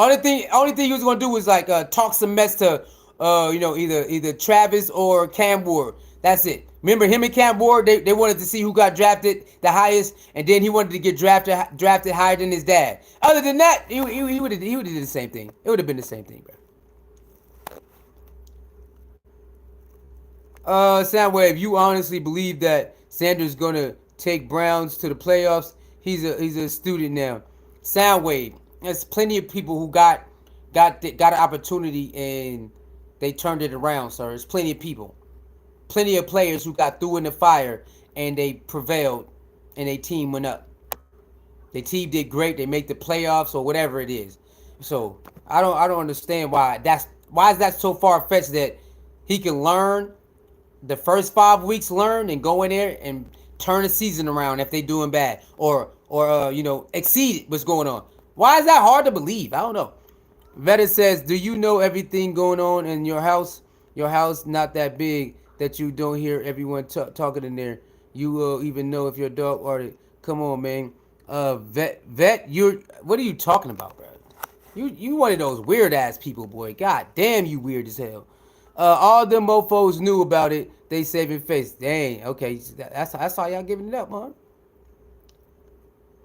Only thing he was gonna do was like talk some mess to either Travis or Cam Ward. That's it. Remember him and Cam Ward? They wanted to see who got drafted the highest, and then he wanted to get drafted higher than his dad. Other than that, he would have did the same thing. It would have been the same thing, bro. Soundwave, you honestly believe that Sanders gonna take Browns to the playoffs? He's a student now. Soundwave. There's plenty of people who got an opportunity and they turned it around, sir. There's plenty of people. Plenty of players who got through in the fire and they prevailed and their team went up. Their team did great. They make the playoffs or whatever it is. So I don't understand why is that so far-fetched that he can learn the first 5 weeks learn and go in there and turn the season around if they doing bad or exceed what's going on. Why is that hard to believe? I don't know. Veta says, "Do you know everything going on in your house? Your house not that big that you don't hear everyone talking in there. You will even know if your dog or come on, man. Vet, you're what are you talking about, bro? You one of those weird ass people, boy. God damn, you weird as hell. All them mofos knew about it. They saving face. Dang. Okay, that's how y'all giving it up, man.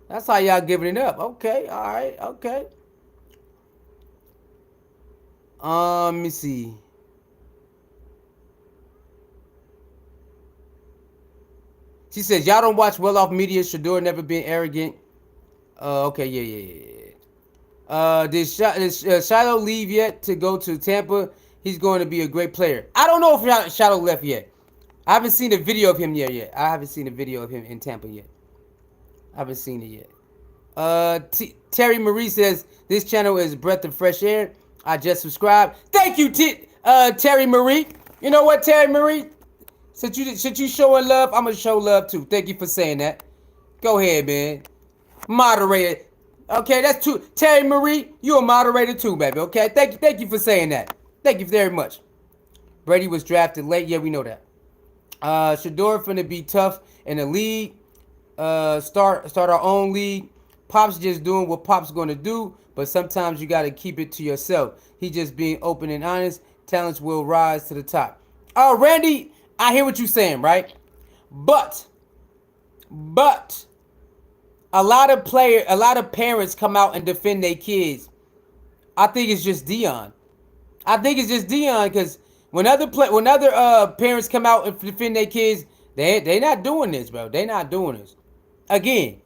That's how y'all giving it up. Okay. All right. Okay. Let me see. She says, y'all don't watch well off media. Shedeur never been arrogant. Okay, yeah. Did Shiloh leave yet to go to Tampa? He's going to be a great player. I don't know if Shiloh left yet. I haven't seen a video of him yet. I haven't seen a video of him in Tampa yet. I haven't seen it yet. Terry Marie says, this channel is breath of fresh air. I just subscribed. Thank you, Terry Marie. You know what, Terry Marie? Since you showing love, I'm gonna show love too. Thank you for saying that. Go ahead, man. Moderator. Okay, that's two. Terry Marie, you a moderator too, baby. Okay, thank you for saying that. Thank you very much. Brady was drafted late. Yeah, we know that. Shedeur finna be tough in the league. Start our own league. Pop's just doing what Pop's gonna do, but sometimes you gotta keep it to yourself. He just being open and honest. Talents will rise to the top. Randy, I hear what you're saying, right? But a lot of parents come out and defend their kids. I think it's just Dion. Because when other parents come out and defend their kids, they not doing this, bro. They not doing this. Again,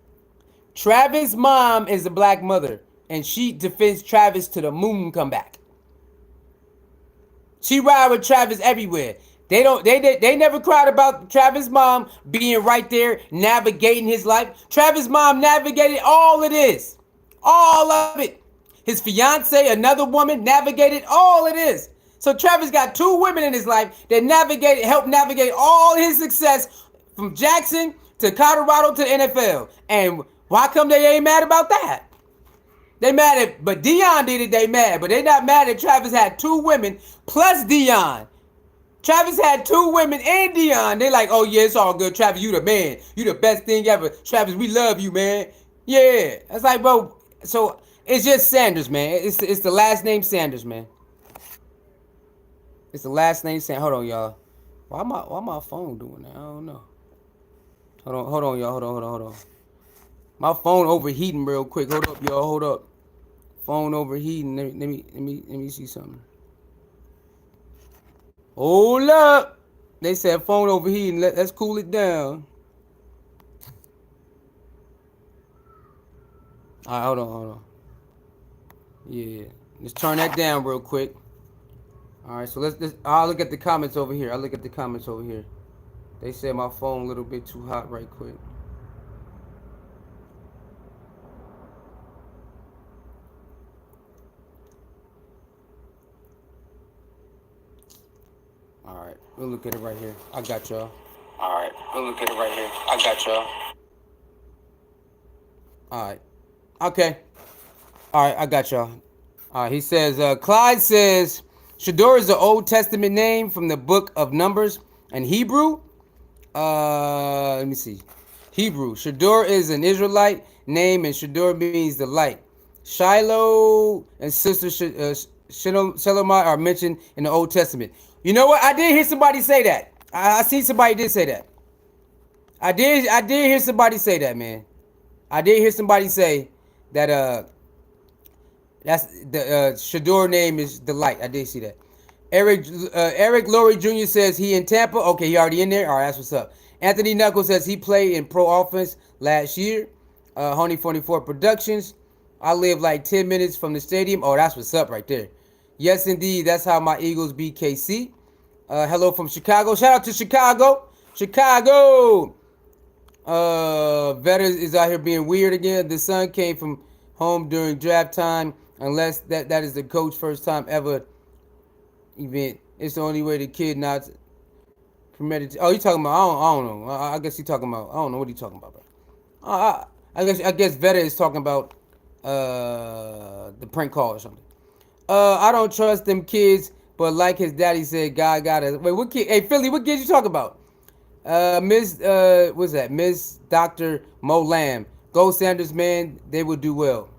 Travis' mom is a black mother, and she defends Travis to the moon come back. She ride with Travis everywhere. They never cried about Travis' mom being right there navigating his life. Travis' mom navigated all of this. All of it. His fiance, another woman, navigated all of this. So Travis got two women in his life that helped navigate all his success from Jackson to Colorado to the NFL. And why come they ain't mad about that? They mad at, but Dion did it, they mad. But they not mad that Travis had two women plus Dion. Travis had two women and Dion. They like, oh yeah, it's all good. Travis, you the man. You the best thing ever. Travis, we love you, man. Yeah. It's like, bro, so it's just Sanders, man. It's the last name Sanders, man. It's the last name Sanders. Hold on, y'all. Why my phone doing that? I don't know. Hold on, y'all. Hold on. My phone overheating real quick. Hold up, y'all. Hold up. Phone overheating. Let me see something. Hold up. They said phone overheating. Let's cool it down. All right, hold on. Yeah, let's turn that down real quick. All right, so I'll look at the comments over here. They said my phone a little bit too hot right quick. All right, we'll look at it right here. I got y'all. All right. Okay. All right, I got y'all. All right, he says, Clyde says, Shedeur is an Old Testament name from the book of Numbers and Hebrew. Let me see. Hebrew. Shedeur is an Israelite name, and Shedeur means the light. Shiloh and sister Shelomite are mentioned in the Old Testament. You know what? I did hear somebody say that. I see somebody did say that. I did hear somebody say that, man. I did hear somebody say that that's the Shedeur name is the light. I did see that. Eric Laurie Jr. says he in Tampa. Okay, he already in there. All right, that's what's up. Anthony Knuckles says he played in pro offense last year. Honey 44 Productions. I live like 10 minutes from the stadium. Oh, that's what's up right there. Yes, indeed. That's how my Eagles beat KC. Hello from Chicago. Shout out to Chicago. Chicago. Vetters is out here being weird again. The son came from home during draft time. Unless that is the coach first time ever event. It's the only way the kid not premeditated. Oh, you talking about? I don't know. I guess he talking about. I don't know what he talking about, bro. I guess Veta is talking about the prank call or something. I don't trust them kids, but like his daddy said, God got us. Wait, what kid? Hey, Philly, what kid you talking about? Miss, what's that? Miss Dr. Mo Lamb. Go Sanders, man. They will do well.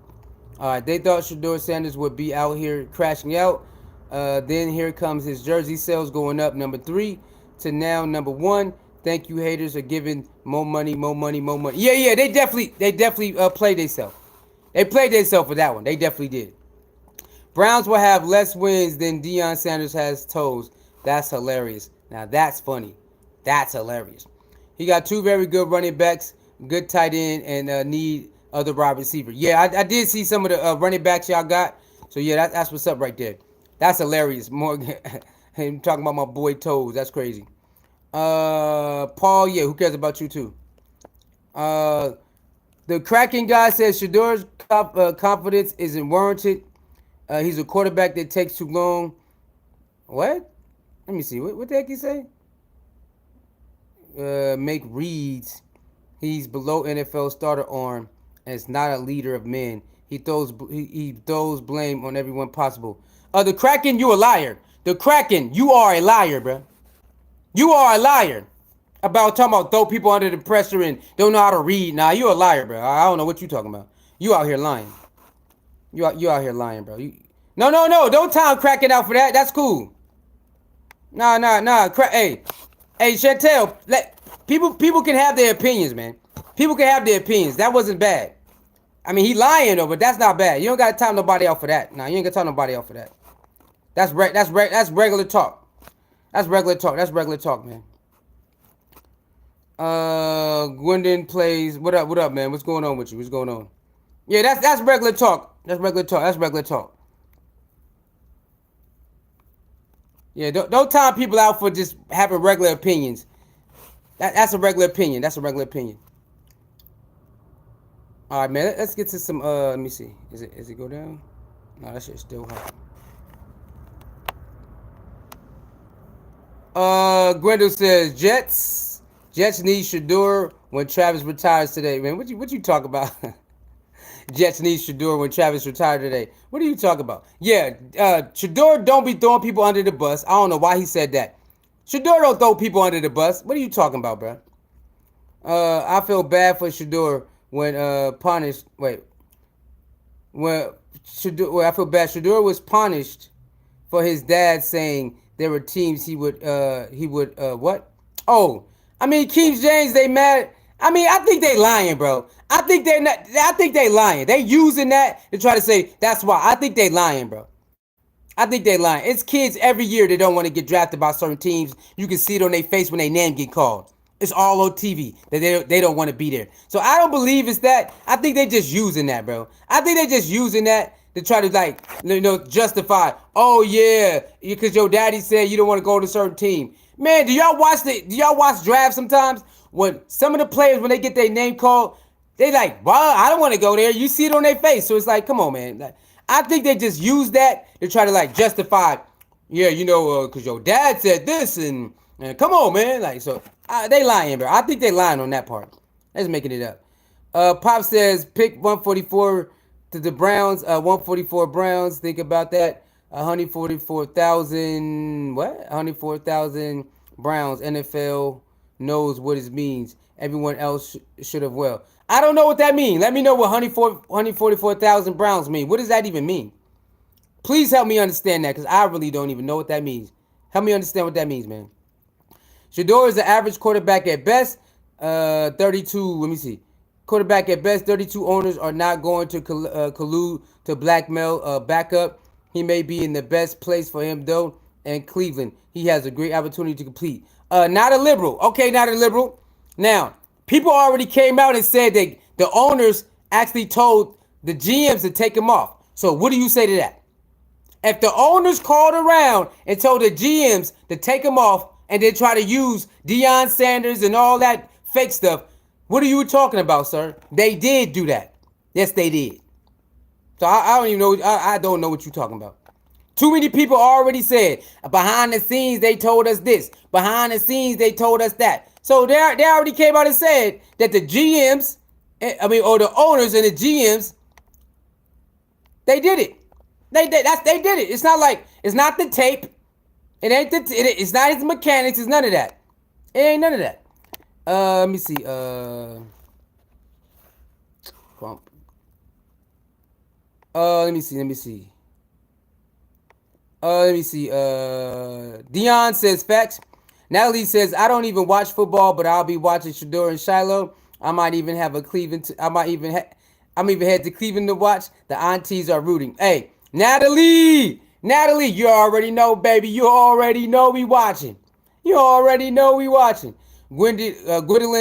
All right, they thought Shedeur Sanders would be out here crashing out. Then here comes his jersey sales going up, number 3 to now number 1. Thank you, haters are giving more money, more money, more money. Yeah, they definitely played themselves. They played themselves for that one. They definitely did. Browns will have less wins than Deion Sanders has toes. That's hilarious. Now that's funny. That's hilarious. He got 2 very good running backs, good tight end, and need other wide receiver. Yeah, I did see some of the running backs y'all got. So yeah, that's what's up right there. That's hilarious. Morgan, I'm talking about my boy toes. That's crazy. Paul, yeah, who cares about you too? The Kraken guy says Shedeur's confidence isn't warranted. He's a quarterback that takes too long. What? Let me see. What the heck he say? Make reads. He's below NFL starter arm and is not a leader of men. He throws blame on everyone possible. The Kraken, you a liar. The Kraken, you are a liar, bro. You are a liar. About talking about throw people under the pressure and don't know how to read. Nah, you a liar, bro. I don't know what you talking about. You out here lying. You out here lying, bro. No. Don't time Kraken out for that. That's cool. Nah. Hey, Chantel, people can have their opinions, man. People can have their opinions. That wasn't bad. I mean, he lying though, but that's not bad. You don't gotta time nobody out for that. Nah, you ain't gonna time nobody out for that. That's regular talk. That's regular talk. That's regular talk, man. Gwendon plays. What up, man? What's going on with you? What's going on? Yeah, that's regular talk. That's regular talk. That's regular talk. Yeah, don't time people out for just having regular opinions. That's a regular opinion. That's a regular opinion. All right, man. Let's get to some. Let me see. Is it go down? No, that shit's still hot. Gwendol says Jets need Shedeur when Travis retires today. Man, what you talk about? Jets need Shedeur when Travis retired today. What are you talking about? Yeah, Shedeur don't be throwing people under the bus. I don't know why he said that. Shedeur don't throw people under the bus. What are you talking about, bro? I feel bad for Shedeur when punished. I feel bad. Shedeur was punished for his dad saying there were teams he would what? Oh, I mean, King James, they mad. I mean, I think they lying, bro. I think they lying. They using that to try to say that's why. I think they lying, bro. I think they lying. It's kids every year that don't want to get drafted by certain teams. You can see it on their face when their name get called. It's all on TV that they don't want to be there. So I don't believe it's that. I think they just using that, bro. I think they just using that to try to justify. Oh yeah, because your daddy said you don't want to go to a certain team. Man, do y'all watch drafts sometimes? When some of the players, when they get their name called, they like, well, I don't want to go there. You see it on their face. So it's like, come on, man. I think they just use that to try to justify, yeah, because your dad said this and come on, man. They lying, bro. I think they lying on that part. They're just making it up. Pop says pick 144 to the Browns. 144 Browns. Think about that. 144,000. What? 104,000 Browns. NFL knows what it means. Everyone else should have well. I don't know what that means. Let me know what 144,000 Browns mean. What does that even mean? Please help me understand that, because I really don't even know what that means. Help me understand what that means, man. Shedeur is an average quarterback at best. 32, let me see. Quarterback at best. 32 owners are not going to collude to blackmail backup. He may be in the best place for him, though, and Cleveland. He has a great opportunity to complete. Not a liberal. Okay, not a liberal. Now, people already came out and said that the owners actually told the GMs to take him off. So what do you say to that? If the owners called around and told the GMs to take him off and then try to use Deion Sanders and all that fake stuff, what are you talking about, sir? They did do that. Yes, they did. So I don't even know. I don't know what you're talking about. Too many people already said behind the scenes they told us this. Behind the scenes they told us that. So they already came out and said that the GMs, or the owners and the GMs, they did it. They did it. It's not like it's not the tape. It ain't it's not his mechanics. It's none of that. It ain't none of that. Let me see. Let me see. Let me see. Dion says facts. Natalie says I don't even watch football, but I'll be watching Shedeur and Shiloh. I might even have a Cleveland. I'm even head to Cleveland to watch. The aunties are rooting. Hey, Natalie, you already know, baby. You already know we watching. Gwendolyn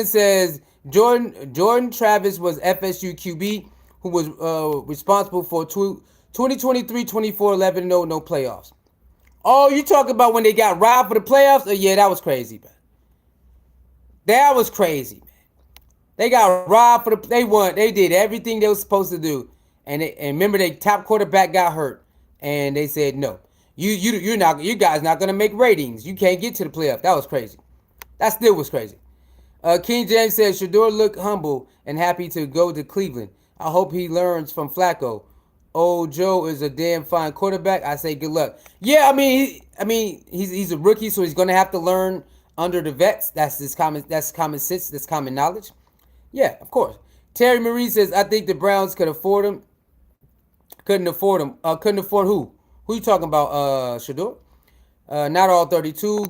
says Jordan Travis was FSU QB who was responsible for 2023-24 11-0 no playoffs. Oh, you talking about when they got robbed for the playoffs? Oh, yeah, that was crazy, man. That was crazy, man. They got robbed for they won. They did everything they were supposed to do, and remember, their top quarterback got hurt, and they said no. You guys not gonna make ratings. You can't get to the playoff. That was crazy. That still was crazy. King James says Shedeur looked humble and happy to go to Cleveland. I hope he learns from Flacco. Old Joe is a damn fine quarterback. I say good luck. Yeah, he's a rookie, so he's gonna have to learn under the vets. That's common sense. That's common knowledge. Yeah, of course. Terry Marie says I think the Browns could afford him. Couldn't afford him. Couldn't afford who? Who you talking about? Shedeur? Not all 32.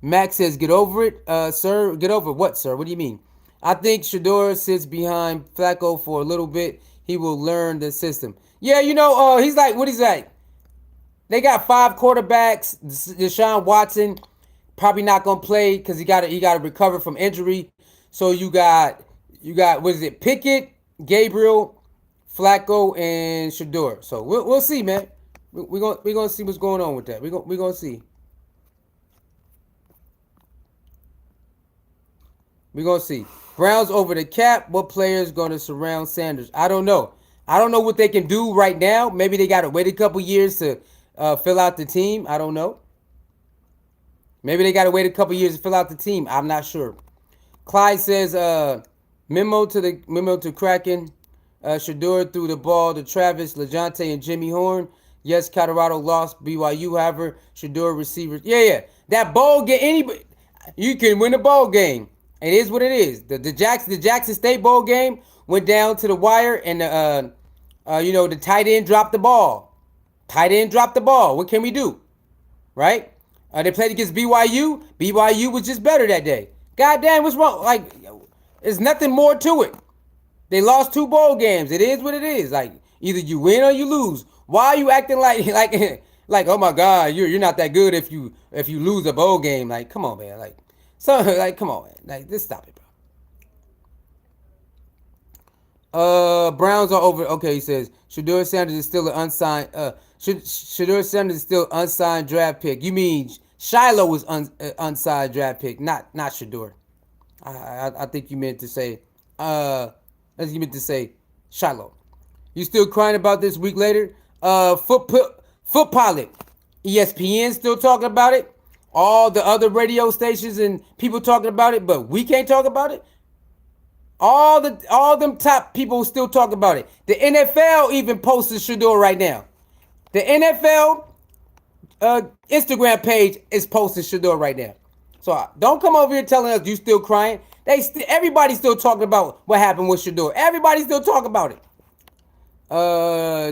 Mac says get over it, sir. Get over what, sir? What do you mean? I think Shedeur sits behind Flacco for a little bit. He will learn the system. Yeah, he's like, what he's like. They got 5 quarterbacks. Deshaun Watson probably not gonna play because he got to recover from injury. So you got what is it? Pickett, Gabriel, Flacco, and Shedeur. So we'll see, man. We're gonna see what's going on with that. We're gonna see. We're going to see. Browns over the cap. What players going to surround Sanders? I don't know. I don't know what they can do right now. Maybe they got to wait a couple years to fill out the team. I don't know. Maybe they got to wait a couple years to fill out the team. I'm not sure. Clyde says, memo to Kraken. Shedeur threw the ball to Travis, LeJontay, and Jimmy Horn. Yes, Colorado lost. BYU, however, Shedeur receivers. Yeah. That bowl game, you can win a bowl game. It is what it is. The Jackson State bowl game went down to the wire, and the tight end dropped the ball. What can we do, right? They played against BYU. BYU was just better that day. Goddamn, what's wrong? Like, there's nothing more to it. They lost 2 bowl games. It is what it is. Like, either you win or you lose. Why are you acting like oh my God, you're not that good if you lose a bowl game? Like, come on, man. Come on, man. Like, just stop it, bro. Browns are over. Okay, he says Shedeur Sanders is still an unsigned. Shedeur Sanders is still unsigned draft pick. You mean Shiloh was unsigned draft pick, not Shedeur. I think you meant to say. I think you meant to say Shiloh. You still crying about this week later? Foot Pilot, ESPN still talking about it. All the other radio stations and people talking about it, but we can't talk about it. All them top people still talk about it. The NFL even posted Shedeur right now. The NFL Instagram page is posting Shedeur right now. So don't come over here telling us you still crying. Everybody's still talking about what happened with Shedeur. Everybody's still talking about it.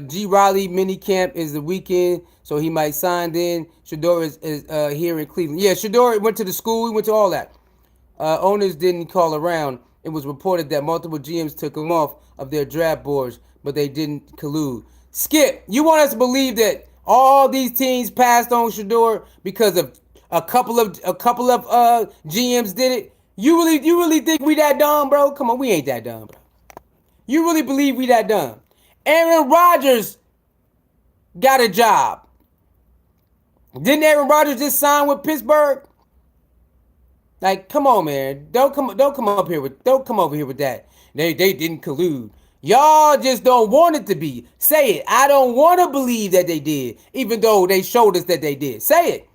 G. Riley minicamp is the weekend, so he might sign in. Shedeur is here in Cleveland. Yeah, Shedeur went to the school. He went to all that. Owners didn't call around. It was reported that multiple GMs took him off of their draft boards, but they didn't collude. Skip, you want us to believe that all these teams passed on Shedeur because of a couple of GMs did it? You really think we that dumb, bro? Come on, we ain't that dumb, bro. You really believe we that dumb? Aaron Rodgers got a job. Didn't Aaron Rodgers just sign with Pittsburgh? Like, come on, man. Don't come over here with that. They didn't collude. Y'all just don't want it to be. Say it. I don't want to believe that they did, even though they showed us that they did. Say it.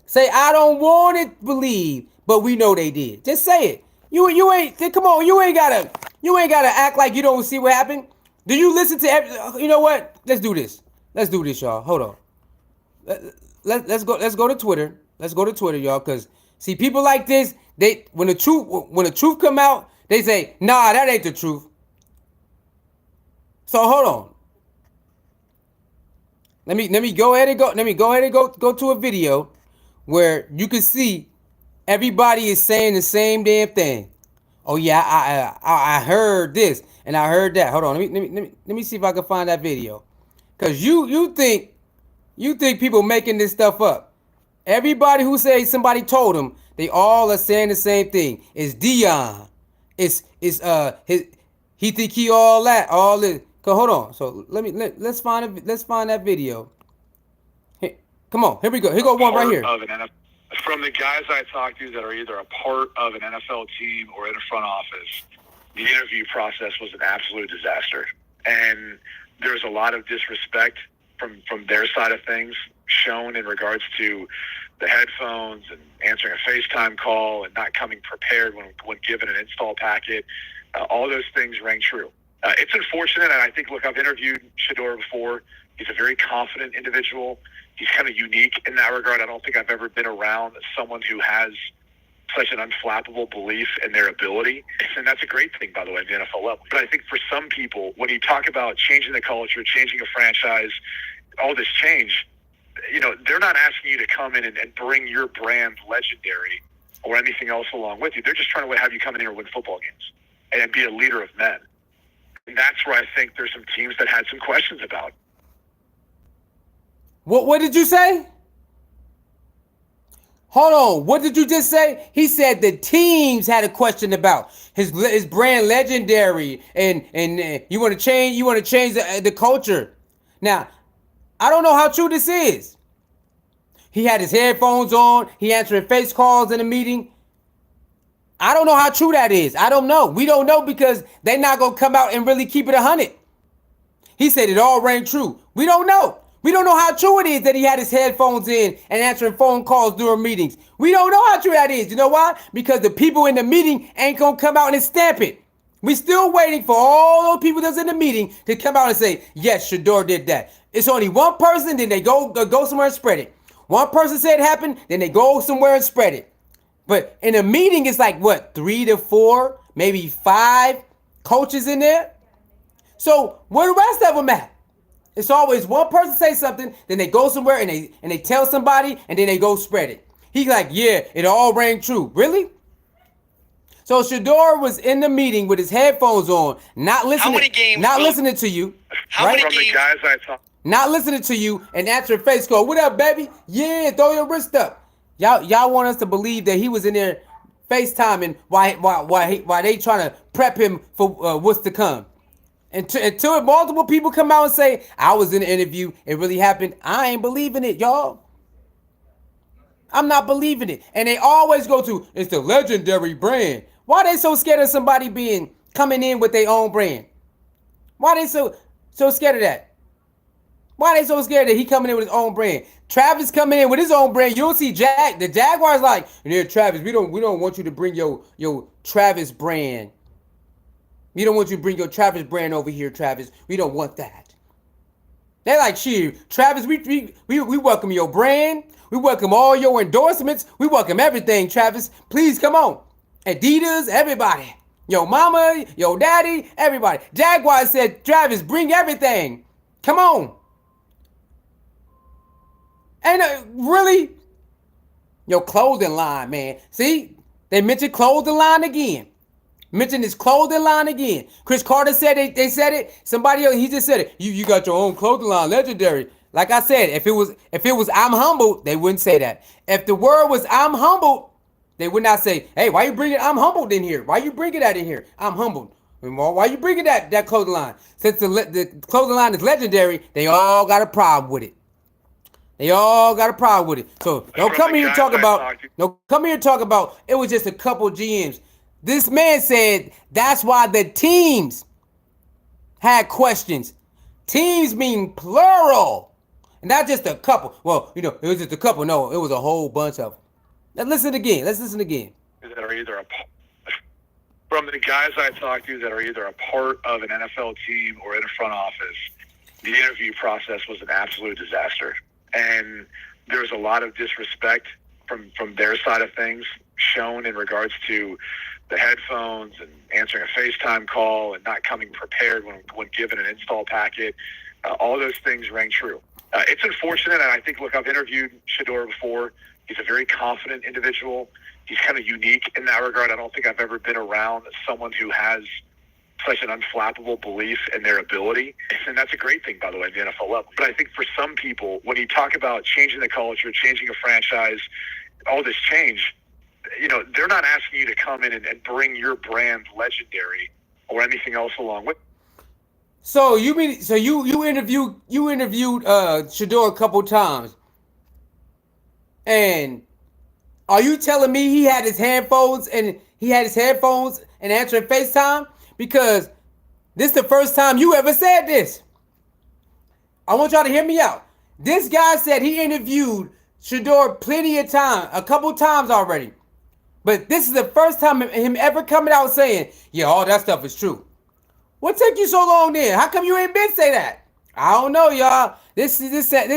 Say, I don't want to believe, but we know they did. Just say it. You ain't, come on, you ain't gotta act like you don't see what happened. Do you listen to every, you know what? Let's do this. Let's do this, y'all. Hold on. Let's go to Twitter. Let's go to Twitter, y'all, because see, people like this, they when the truth come out, they say, nah, that ain't the truth. So hold on. Let me go ahead and go to a video where you can see everybody is saying the same damn thing. Oh yeah, I heard this and I heard that. Hold on, let me see if I can find that video. Cause you think people making this stuff up. Everybody who says somebody told them, they all are saying the same thing. It's Dion. It's he think he all this. Cause hold on. So let's find that video. Hey, come on, here we go. Here go one right here. From the guys I talked to that are either a part of an NFL team or in a front office, the interview process was an absolute disaster. And there's a lot of disrespect from their side of things shown in regards to the headphones and answering a FaceTime call and not coming prepared when given an install packet. All those things rang true. It's unfortunate, and I think, look, I've interviewed Shedeur before. He's a very confident individual. He's kind of unique in that regard. I don't think I've ever been around someone who has such an unflappable belief in their ability. And that's a great thing, by the way, at the NFL level. But I think for some people, when you talk about changing the culture, changing a franchise, all this change, you know, they're not asking you to come in and bring your brand legendary or anything else along with you. They're just trying to have you come in here and win football games and be a leader of men. And that's where I think there's some teams that had some questions about. What did you say? Hold on. What did you just say? He said the teams had a question about his brand legendary and you want to change the culture. Now, I don't know how true this is. He had his headphones on. He answering face calls in a meeting. I don't know how true that is. I don't know. We don't know because they're not going to come out and really keep it 100. He said it all rang true. We don't know. We don't know how true it is that he had his headphones in and answering phone calls during meetings. We don't know how true that is. You know why? Because the people in the meeting ain't going to come out and stamp it. We still waiting for all those people that's in the meeting to come out and say, yes, Shedeur did that. It's only one person, then they go somewhere and spread it. One person said it happened, then they go somewhere and spread it. But in a meeting, it's like, what, 3 to 4, maybe 5 coaches in there? So where the rest of them at? It's always one person say something, then they go somewhere and they tell somebody, and then they go spread it. He's like, yeah, it all rang true. Really? So Shedeur was in the meeting with his headphones on, not listening to you. Right? From the guys I talked. Not listening to you and answering face call. What up, baby? Yeah, throw your wrist up. Y'all want us to believe that he was in there FaceTiming why they trying to prep him for what's to come. Until multiple people come out and say, I was in the interview, it really happened. I ain't believing it, y'all. I'm not believing it. And they always go to, it's the legendary brand. Why they so scared of somebody coming in with their own brand? Why they so scared of that? Why they so scared that he coming in with his own brand? Travis coming in with his own brand. You don't see the Jaguars like, yeah, Travis, we don't want you to bring your Travis brand. We don't want you to bring your Travis brand over here, Travis. We don't want that. They're like, shit, Travis, we welcome your brand. We welcome all your endorsements. We welcome everything, Travis. Please come on. Adidas, everybody. Your mama, your daddy, everybody. Jaguars said, Travis, bring everything. Come on. And really? Your clothing line, man. See? They mentioned clothing line again. Mentioned his clothing line again. Chris Carter said they said it. Somebody else, he just said it. You got your own clothing line, legendary. Like I said, if it was I'm humbled, they wouldn't say that. If the word was I'm humbled, they would not say, hey, why you bringing I'm humbled in here? Why you bringing that in here? I'm humbled. Why you bringing that clothing line? Since the clothing line is legendary, they all got a problem with it. They all got a problem with it. So don't come here and talk about it was just a couple GMs. This man said that's why the teams had questions. Teams mean plural. And not just a couple. Well, it was just a couple. No, it was a whole bunch of them. Let's listen again. That are either from the guys I talked to that are either a part of an NFL team or in a front office, the interview process was an absolute disaster. And there's a lot of disrespect from their side of things shown in regards to the headphones and answering a FaceTime call and not coming prepared when given an install packet. All those things rang true. It's unfortunate, and I think, look, I've interviewed Shedeur before. He's a very confident individual. He's kind of unique in that regard. I don't think I've ever been around someone who has such an unflappable belief in their ability. And that's a great thing, by the way, at the NFL level. But I think for some people, when you talk about changing the culture, changing a franchise, all this change, they're not asking you to come in and bring your brand legendary or anything else along with. So you interviewed Shedeur a couple times, and are you telling me he had his headphones and answering FaceTime? Because this is the first time you ever said this. I want y'all to hear me out. This guy said he interviewed Shedeur plenty of time, a couple times already. But this is the first time him ever coming out saying, yeah, all that stuff is true. What took you so long then? How come you ain't been say that? I don't know, y'all. This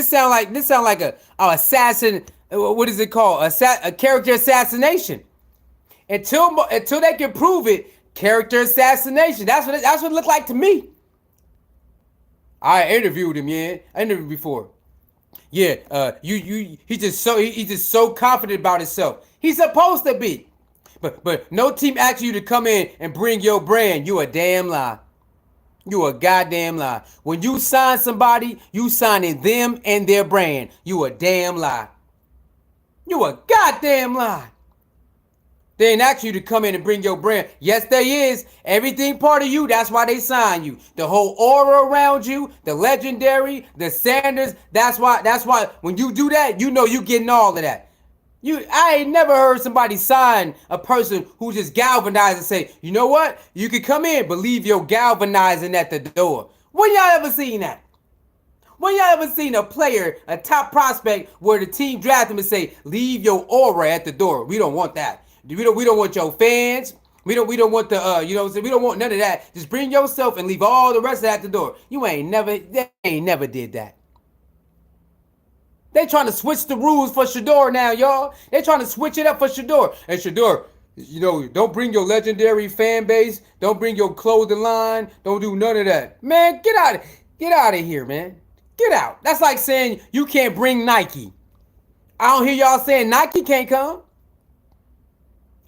sound like a assassin. What is it called? A character assassination. Until they can prove it, character assassination. That's what it looked like to me. I interviewed him, yeah. I interviewed before. Yeah, he's just so confident about himself. He's supposed to be. But no team asks you to come in and bring your brand. You a damn lie. You a goddamn lie. When you sign somebody, you signing them and their brand. You a damn lie. You a goddamn lie. They ain't ask you to come in and bring your brand. Yes, there is. Everything part of you, that's why they sign you. The whole aura around you, the legendary, the Sanders, that's why when you do that, you know you getting all of that. I ain't never heard somebody sign a person who just galvanized and say, you know what? You can come in, but leave your galvanizing at the door. When y'all ever seen that? When y'all ever seen a player, a top prospect, where the team draft him and say, leave your aura at the door? We don't want that. We don't want your fans. We don't want the we don't want none of that. Just bring yourself and leave all the rest of that at the door. They ain't never did that. They trying to switch the rules for Shedeur now, y'all. They trying to switch it up for Shedeur. And Shedeur, don't bring your legendary fan base. Don't bring your clothing line. Don't do none of that. Man, get out of here, man. Get out. That's like saying you can't bring Nike. I don't hear y'all saying Nike can't come.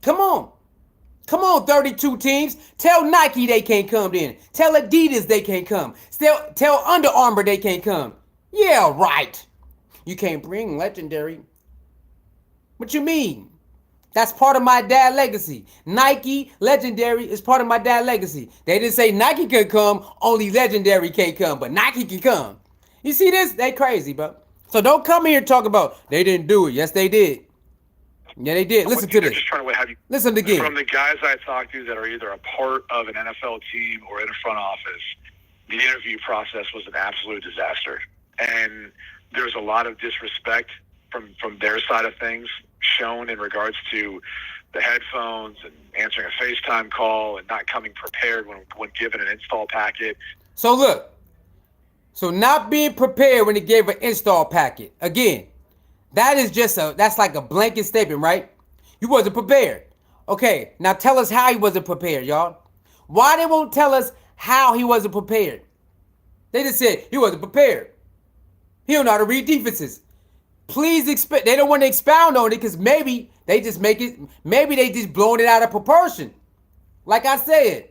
Come on, 32 teams. Tell Nike they can't come then. Tell Adidas they can't come. Tell Under Armour they can't come. Yeah, right. You can't bring legendary. What you mean? That's part of my dad legacy. Nike, legendary is part of my dad legacy. They didn't say Nike could come, only legendary can't come, but Nike can come. You see this? They crazy, bro. So don't come here and talk about they didn't do it. Yes, they did. Yeah, they did. Listen to this. Listen again. From the guys I talked to that are either a part of an NFL team or in a front office, the interview process was an absolute disaster. And there's a lot of disrespect from their side of things shown in regards to the headphones and answering a FaceTime call and not coming prepared when given an install packet. So look. So not being prepared when he gave an install packet. Again, that's like a blanket statement, right? You wasn't prepared. Okay, now tell us how he wasn't prepared, y'all. Why they won't tell us how he wasn't prepared? They just said he wasn't prepared. He don't know how to read defenses. Please they don't want to expound on it because maybe they just blowing it out of proportion. Like I said,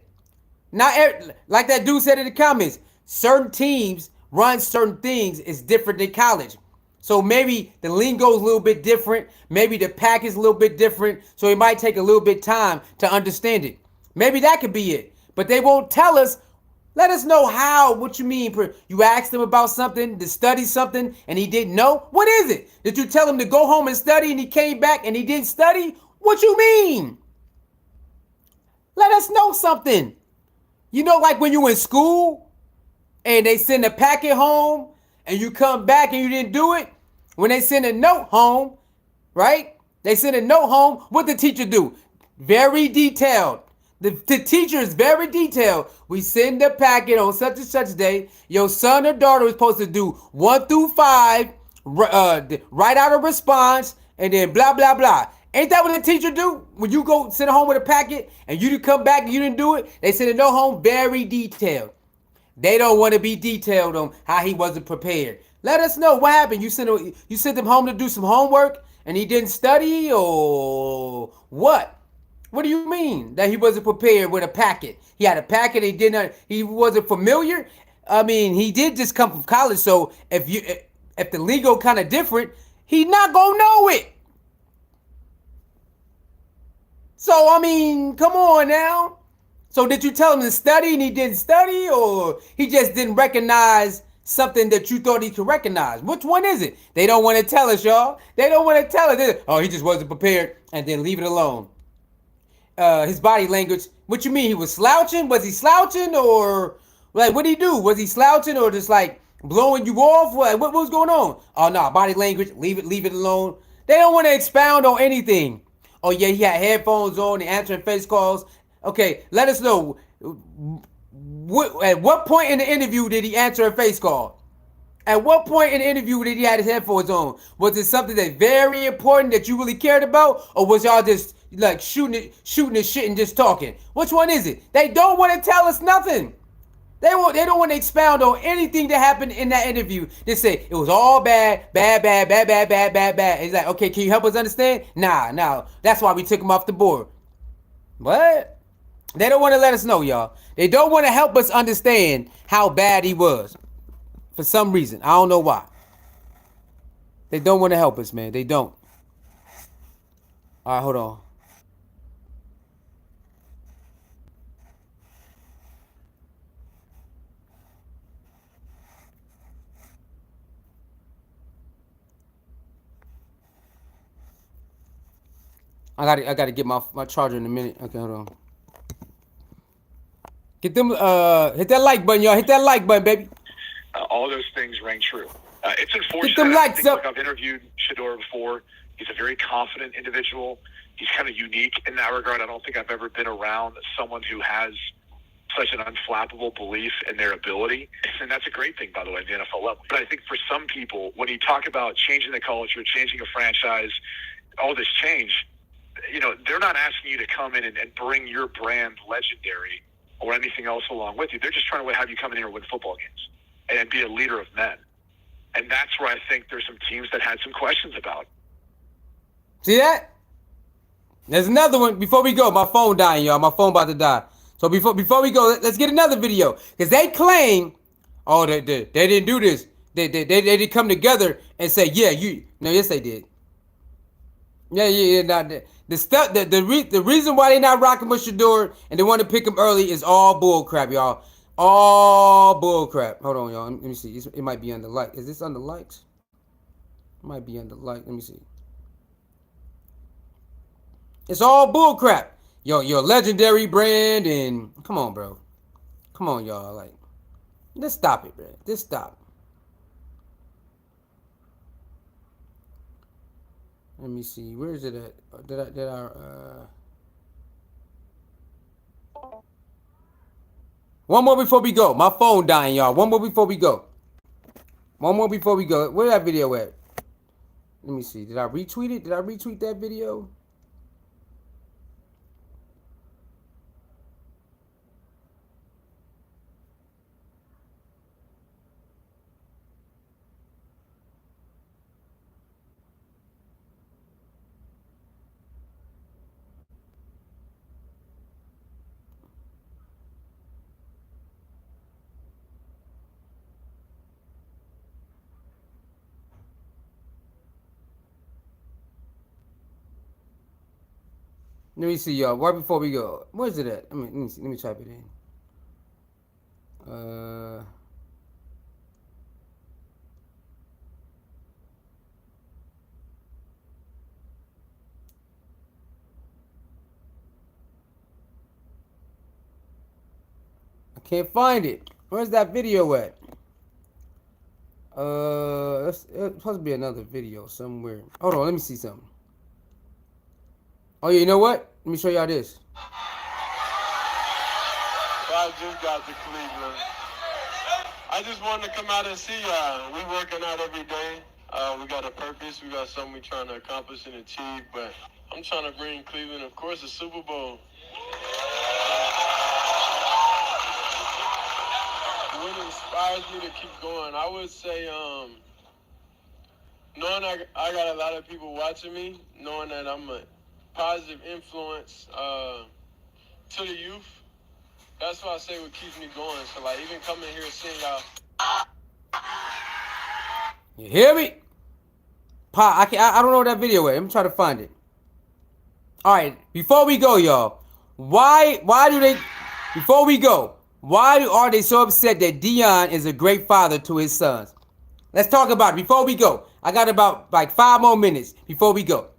like that dude said in the comments, certain teams run certain things is different than college. So maybe the lingo is a little bit different. Maybe the pack is a little bit different. So it might take a little bit time to understand it. Maybe that could be it. But they won't tell us. Let us know how. What you mean? You asked him about something, to study something, and he didn't know? What is it? Did you tell him to go home and study and he came back and he didn't study? What you mean? Let us know something. Like when you in school and they send a packet home and you come back and you didn't do it, when they send a note home, right? They send a note home, what the teacher do? Very detailed. The teacher is very detailed. We send the packet on such and such day. Your son or daughter is supposed to do 1 through 5, write out a response, and then blah, blah, blah. Ain't that what the teacher do? When you go send it home with a packet and you come back and you didn't do it, they send a note home very detailed. They don't want to be detailed on how he wasn't prepared. Let us know what happened. You sent him home to do some homework and he didn't study, or what? What do you mean that he wasn't prepared with a packet? He had a packet. He wasn't familiar. I mean, he did just come from college, so if the lingo kind of different, he not gonna know it. So I mean, come on now. So did you tell him to study and he didn't study, or he just didn't recognize something that you thought he could recognize? Which one is it? They don't want to tell us, y'all. They don't want to tell us. Oh, he just wasn't prepared, and then leave it alone. His body language. What you mean? He was slouching? Was he slouching, or like what did he do? Was he slouching, or just like blowing you off? What was going on? Oh no, body language. Leave it alone. They don't want to expound on anything. Oh yeah, he had headphones on and answering face calls. Okay, let us know. At what point in the interview did he answer a face call? At what point in the interview did he have his headphones on? Was it something that's very important that you really cared about, or was y'all just like shooting the shit and just talking? Which one is it? They don't want to tell us nothing. They don't want to expound on anything that happened in that interview. They say it was all bad. It's like, okay, can you help us understand? Nah. That's why we took him off the board. What? They don't want to let us know, y'all. They don't want to help us understand how bad he was. For some reason. I don't know why. They don't want to help us, man. They don't. All right, hold on. I gotta get my charger in a minute. Okay, hold on. Get them hit that like button, y'all. Hit that like button, baby. All those things rang true. It's unfortunate. Get them likes up. I've interviewed Shedeur before. He's a very confident individual. He's kind of unique in that regard. I don't think I've ever been around someone who has such an unflappable belief in their ability. And that's a great thing, by the way, at the NFL level. But I think for some people, when you talk about changing the culture, changing a franchise, all this change, they're not asking you to come in and bring your brand legendary or anything else along with you. They're just trying to have you come in here and win football games and be a leader of men. And that's where I think there's some teams that had some questions about. See that? There's another one. Before we go, my phone dying, y'all. My phone about to die. So before we go, let's get another video. Because they claim, oh, they didn't do this. They didn't come together and say, yeah, no, yes, they did. Yeah. The reason why they not rocking with Shedeur and they want to pick him early is all bull crap, y'all. All bull crap. Hold on, y'all. Let me see. It might be under like. Is this under likes? It might be under like. Let me see. It's all bull crap. Your legendary brand and come on, bro. Come on, y'all. Like, just stop it, bro. Just stop. Let me see. Where is it at? Did I One more before we go. My phone dying, y'all. One more before we go. Where that video at? Let me see. Did I retweet it? Did I retweet that video? Let me see, y'all. Right before we go. Where's it at? Let me see. Let me type it in. I can't find it. Where's that video at? It's supposed to be another video somewhere. Hold on, let me see something. Oh yeah, you know what? Let me show y'all this. I just got to Cleveland. I just wanted to come out and see y'all. We working out every day. We got a purpose. We got something we trying to accomplish and achieve. But I'm trying to bring Cleveland, of course, a Super Bowl. What inspires me to keep going, I would say, knowing I got a lot of people watching me, knowing that I'm a positive influence to the youth. That's why I say what keeps me going. So, like, even coming here and seeing y'all. You hear me? Pa, I don't know that video is. I'm trying to find it. All right, before we go, y'all, why do they? Before we go, why are they so upset that Deion is a great father to his sons? Let's talk about it before we go. I got about like 5 more minutes before we go.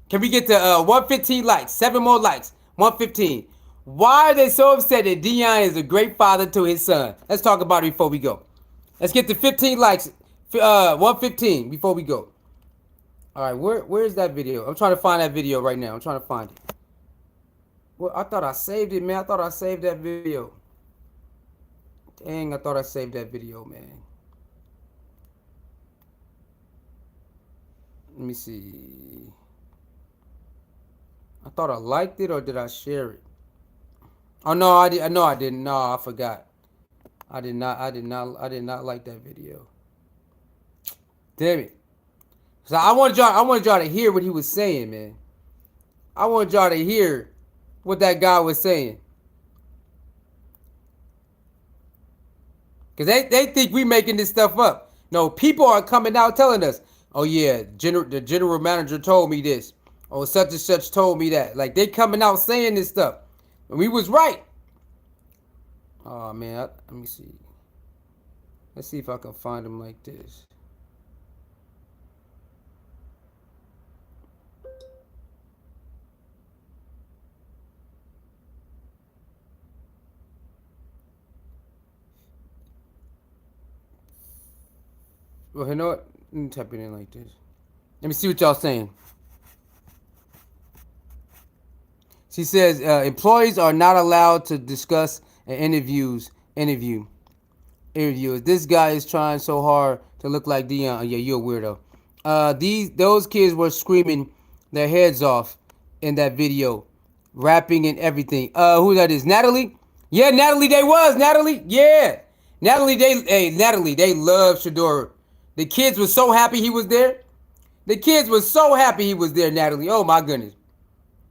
Can we get to 115 likes? 7 more likes. 115. Why are they so upset that Deion is a great father to his son? Let's talk about it before we go. Let's get to 15 likes. 115 before we go. All right, where's that video? I'm trying to find that video right now. I'm trying to find it. Well, I thought I saved it, man. I thought I saved that video. Dang, I thought I saved that video, man. Let me see. I thought I liked it, or did I share it? Oh no, I did. No, I didn't. No, I forgot. I did not like that video. Damn it. So I wanted y'all to hear what he was saying, man. I wanted y'all to hear what that guy was saying. Cause they think we making this stuff up. No, people are coming out telling us, oh yeah, the general manager told me this. Oh, such and such told me that. Like, they coming out saying this stuff. And we was right. Oh man, let me see. Let's see if I can find him like this. Well, you know what? Let me type it in like this. Let me see what y'all saying. She says employees are not allowed to discuss an interview. This guy is trying so hard to look like Deion. Oh, yeah, you're a weirdo. Those kids were screaming their heads off in that video, rapping and everything. Who that is? Natalie? Yeah, Natalie. They was Natalie. Yeah, Natalie. Natalie. They love Shedeur. The kids were so happy he was there. Natalie. Oh my goodness.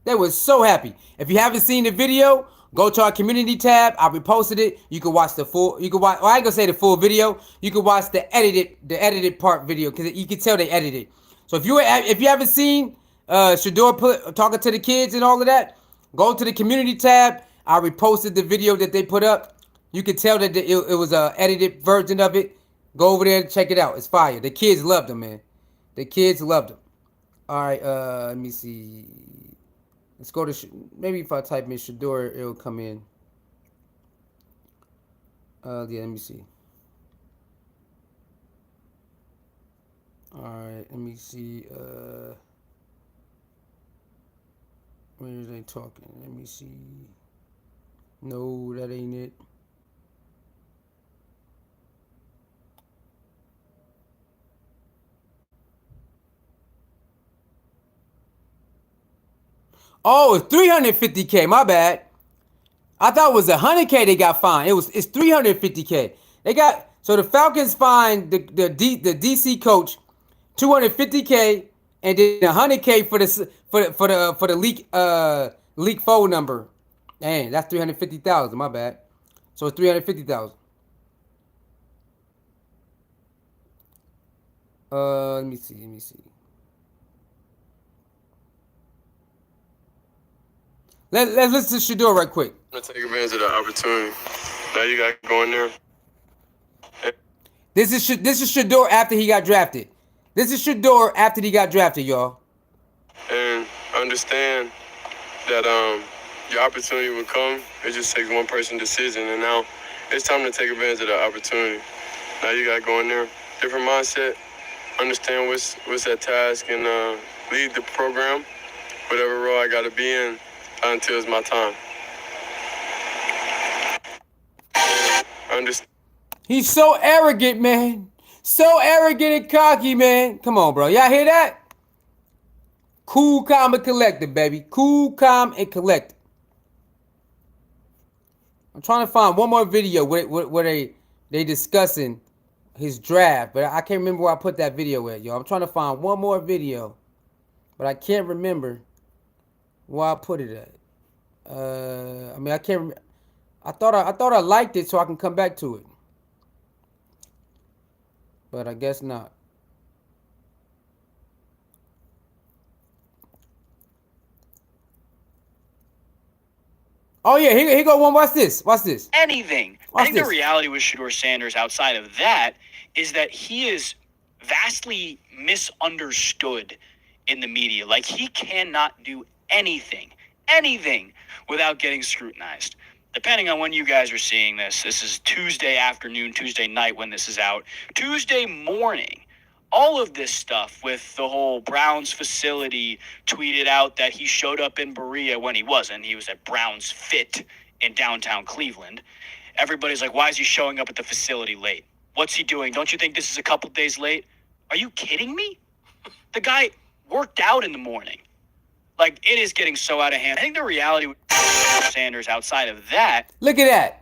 They were so happy. If you haven't seen the video, go to our community tab. I reposted it. You can watch the full. You can watch. Well, I ain't gonna say the full video. You can watch the edited part video because you can tell they edited. So if you haven't seen Shedeur talking to the kids and all of that, go to the community tab. I reposted the video that they put up. You can tell that it was a edited version of it. Go over there and check it out. It's fire. The kids loved them, man. The kids loved them. All right. Let me see. Let's go to, maybe if I type in Shedeur, it'll come in. Yeah, let me see. All right, let me see. Where are they talking? Let me see. No, that ain't it. Oh, it's 350K. My bad. I thought it was 100K they got fined. It's 350K. They got, so the Falcons fined the DC coach 250K and then 100K for the leak phone number. Dang, that's 350,000. My bad. So it's 350,000. Let me see. Let's listen to Shedeur right quick. I'm going to take advantage of the opportunity. Now you got to go in there. This is Shedeur after he got drafted. Y'all. And understand that your opportunity will come. It just takes one person's decision. And now it's time to take advantage of the opportunity. Now you got to go in there, different mindset, understand what's that task, and lead the program, whatever role I got to be in until it's my time. He's so arrogant, man. So arrogant and cocky, man. Come on, bro. Y'all hear that? Cool, calm, and collected, baby. Cool, calm, and collected. I'm trying to find one more video where they discussing his draft, but I can't remember where I put that video at, yo. I'm trying to find one more video, but I can't remember where I put it at. I mean, I can't. I thought I liked it so I can come back to it, but I guess not. Oh yeah, here go one. Watch this. Anything. I think the reality with Shedeur Sanders outside of that is that he is vastly misunderstood in the media. Like, he cannot do anything without getting scrutinized. Depending on when you guys are seeing this is Tuesday afternoon, Tuesday night when this is out. Tuesday morning, all of this stuff with the whole Browns facility tweeted out that he showed up in Berea when he wasn't. He was at Browns Fit in downtown Cleveland. Everybody's like, why is he showing up at the facility late? What's he doing? Don't you think this is a couple days late? Are you kidding me? The guy worked out in the morning. Like, it is getting so out of hand. I think the reality with Sanders outside of that. Look at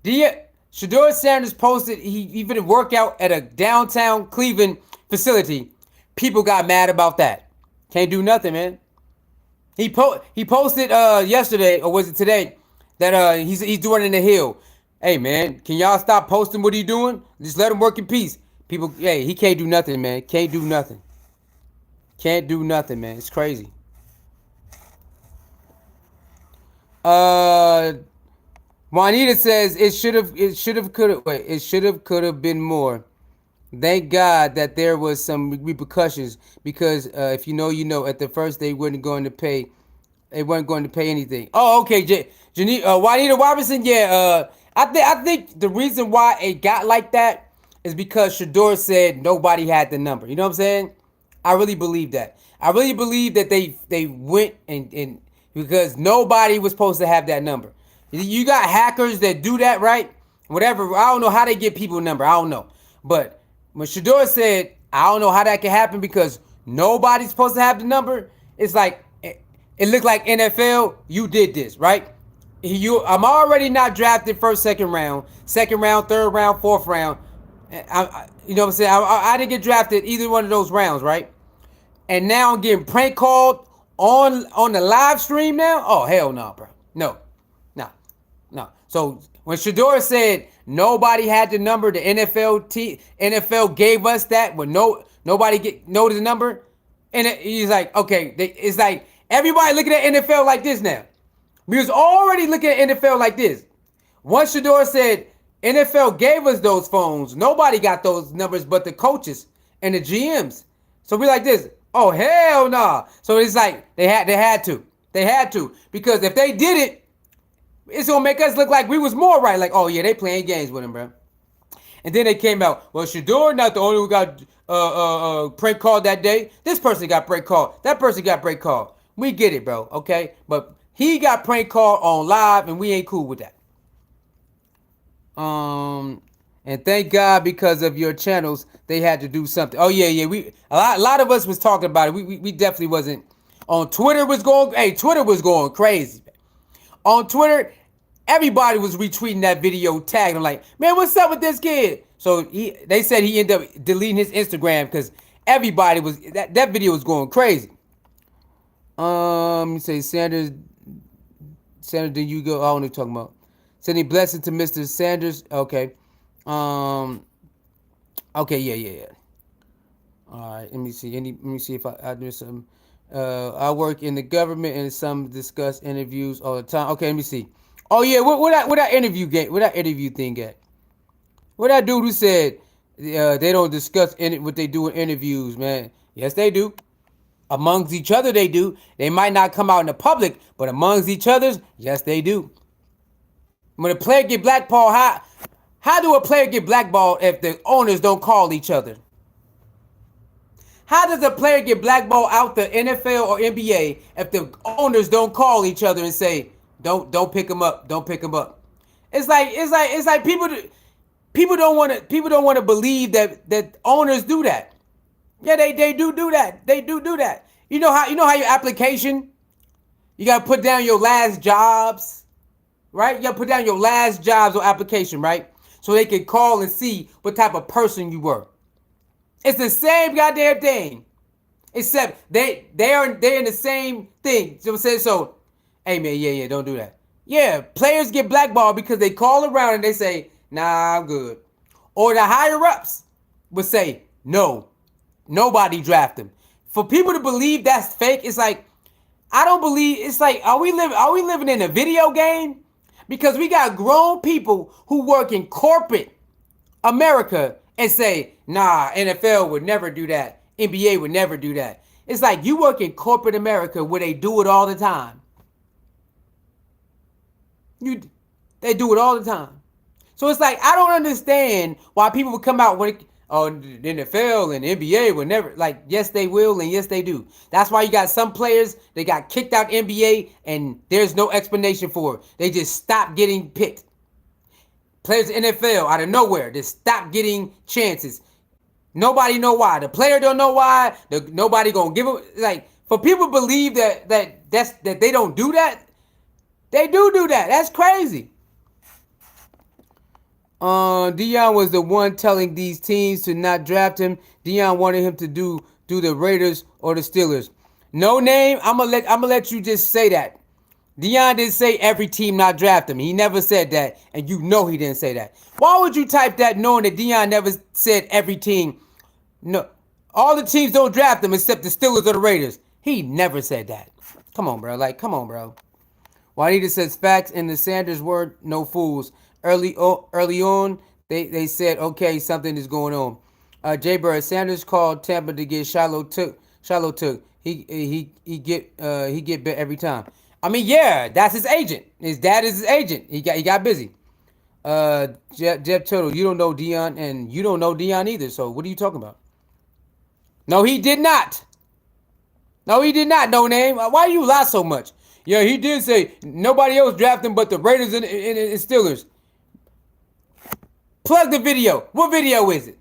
that. Shedeur Sanders posted he even work out at a downtown Cleveland facility. People got mad about that. Can't do nothing, man. He posted yesterday, or was it today, that he's doing it in the hill. Hey man, can y'all stop posting what he doing? Just let him work in peace. People, hey, he can't do nothing, man. Can't do nothing, man. It's crazy. Juanita says it should have been more. Thank God that there was some repercussions, because if you know, at the first they weren't going to pay anything. Oh, okay, Juanita Robinson, yeah. I think the reason why it got like that is because Shedeur said nobody had the number. You know what I'm saying? I really believe that. I really believe that they went and because nobody was supposed to have that number. You got hackers that do that, right? Whatever. I don't know how they get people a number. I don't know. But when Shedeur said, I don't know how that can happen because nobody's supposed to have the number, it's like, it looked like NFL, you did this, right? I'm already not drafted first, second round, third round, fourth round. You know what I'm saying? I didn't get drafted either one of those rounds, right? And now I'm getting prank called on the live stream now? Oh, hell no, bro. No. So when Shedeur said nobody had the number, the NFL gave us that when nobody noticed the number, and he's like, okay, it's like everybody looking at NFL like this now. We was already looking at NFL like this. Once Shedeur said NFL gave us those phones, nobody got those numbers but the coaches and the GMs. So we like this. Oh, hell nah. So it's like they had to. Because if they didn't, it's going to make us look like we was more right. Like, oh, yeah, they playing games with him, bro. And then they came out, well, Shedeur not the only one who got prank called that day. This person got prank called. That person got prank called. We get it, bro, okay? But he got prank called on live, and we ain't cool with that. And thank God because of your channels, they had to do something. Oh, yeah. A lot of us was talking about it. We definitely wasn't. On Twitter Twitter was going crazy. On Twitter, everybody was retweeting that video, tagging him like, man, what's up with this kid? So they said he ended up deleting his Instagram because everybody was, that video was going crazy. You say Sanders, did you go? I don't know what you're talking about. Sending blessing to Mr. Sanders. Okay. Okay, yeah. All right, let me see. Let me see if I do some. I work in the government and some discuss interviews all the time. Okay, let me see. Oh yeah, what that interview get? What that interview thing get? What that dude who said they don't discuss what they do in interviews, man? Yes, they do. Amongst each other, they do. They might not come out in the public, but amongst each others, yes, they do. When a player get blackballed, How do a player get blackballed if the owners don't call each other? How does a player get blackballed out the NFL or NBA if the owners don't call each other and say, don't pick him up, don't pick him up? It's like people don't want to believe that owners do that. Yeah, they do that. They do that. You know how your application, you gotta put down your last jobs, right? You gotta put down your last jobs on application, right? So they can call and see what type of person you were. It's the same goddamn thing, except they're in the same thing. So, hey man, yeah, don't do that. Yeah, players get blackballed because they call around and they say, nah, I'm good. Or the higher ups would say, no, nobody draft him. For people to believe that's fake, it's like, I don't believe, it's like, are we living in a video game? Because we got grown people who work in corporate America and say, nah, NFL would never do that. NBA would never do that. It's like you work in corporate America where they do it all the time. They do it all the time. So it's like, I don't understand why people would come out when the NFL and NBA would never, like, yes, they will, and yes, they do. That's why you got some players, they got kicked out NBA, and there's no explanation for it. They just stopped getting picked. Players in NFL, out of nowhere, just stop getting chances. Nobody know why. The player don't know why. Nobody gonna give them. Like, for people to believe that they don't do that, they do that. That's crazy. Deion was the one telling these teams to not draft him. Deion wanted him to do the Raiders or the Steelers. No name. I'm gonna let you just say that. Deion didn't say every team not draft him. He never said that, and you know he didn't say that. Why would you type that knowing that Deion never said every team? No, all the teams don't draft him except the Steelers or the Raiders. He never said that. Come on, bro. Like, come on, bro. Juanita says facts in the Sanders word, no fools. Early on, they said, okay, something is going on. Jay Bird, Sanders called Tampa to get Shiloh took. He get bet every time. I mean, yeah, that's his agent. His dad is his agent. He got busy. Jeff Tuttle, you don't know Deion, and you don't know Deion either. So what are you talking about? No, he did not. No name. Why do you lie so much? Yeah, he did say nobody else drafted him but the Raiders and Steelers. Plug the video. What video is it?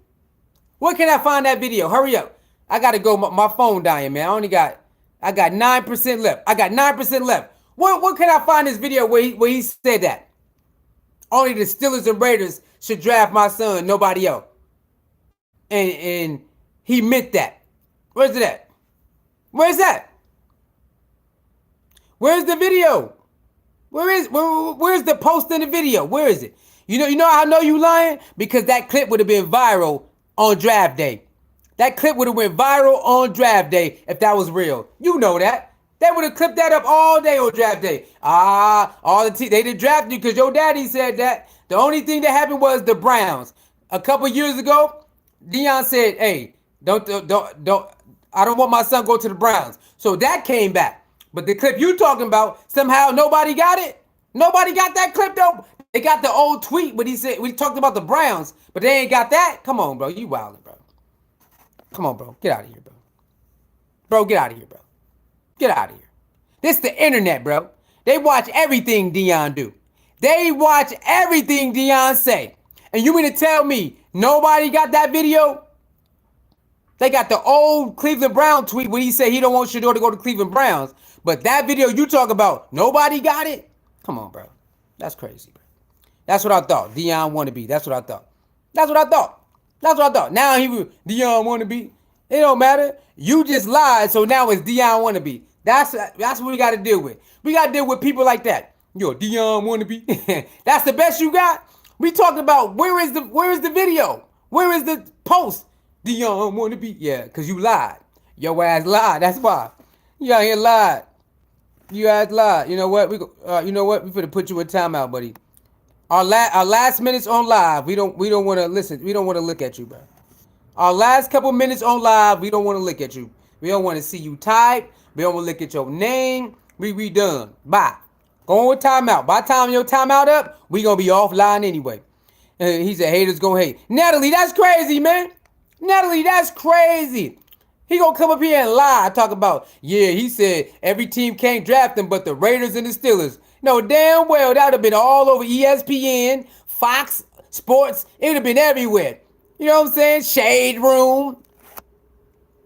Where can I find that video? Hurry up. I gotta go. My phone dying, man. I got 9% left. I got 9% left. Where can I find this video where he said that? Only the Steelers and Raiders should draft my son, nobody else. And he meant that. Where's it at? Where's that? Where's the video? Where's the post in the video? Where is it? You know how I know you lying? Because that clip would have been viral on draft day. That clip would have went viral on draft day if that was real. You know that. They would have clipped that up all day on draft day. They didn't draft you because your daddy said that. The only thing that happened was the Browns. A couple years ago, Deion said, hey, don't I don't want my son to go to the Browns. So that came back. But the clip you talking about, somehow nobody got it. Nobody got that clip though. They got the old tweet when he said we talked about the Browns, but they ain't got that. Come on, bro. You wildin', bro. Come on, bro. Get out of here, bro. Bro, get out of here, bro. Get out of here. This the internet, bro. They watch everything Deion do. They watch everything Deion say. And you mean to tell me nobody got that video? They got the old Cleveland Brown tweet when he said he don't want Shedeur to go to Cleveland Browns. But that video you talk about, nobody got it? Come on, bro. That's crazy, bro. That's what I thought. Deion wannabe. That's what I thought. Now Deion wannabe. It don't matter. You just lied, so now it's Deion wannabe. That's what we got to deal with. We got to deal with people like that. Yo, Deion wannabe. That's the best you got? We talked about where is the video? Where is the post? Deion wannabe. Yeah, because you lied. Your ass lied. That's why. You out here lied. You ass lied. You know what? We finna put you in timeout, buddy. Our last minutes on live, we don't want to listen. We don't want to look at you, bro. Our last couple minutes on live, we don't want to look at you. We don't want to see you type. We don't want to look at your name. We done. Bye. Go on with timeout. By the time your timeout up, we gonna be offline anyway. He said haters gonna hate. Natalie, that's crazy, man. Natalie, that's crazy. He gonna come up here and lie. Talk about, yeah, he said every team can't draft him but the Raiders and the Steelers. No, damn well that would have been all over ESPN, Fox Sports. It would have been everywhere. You know what I'm saying? Shade Room.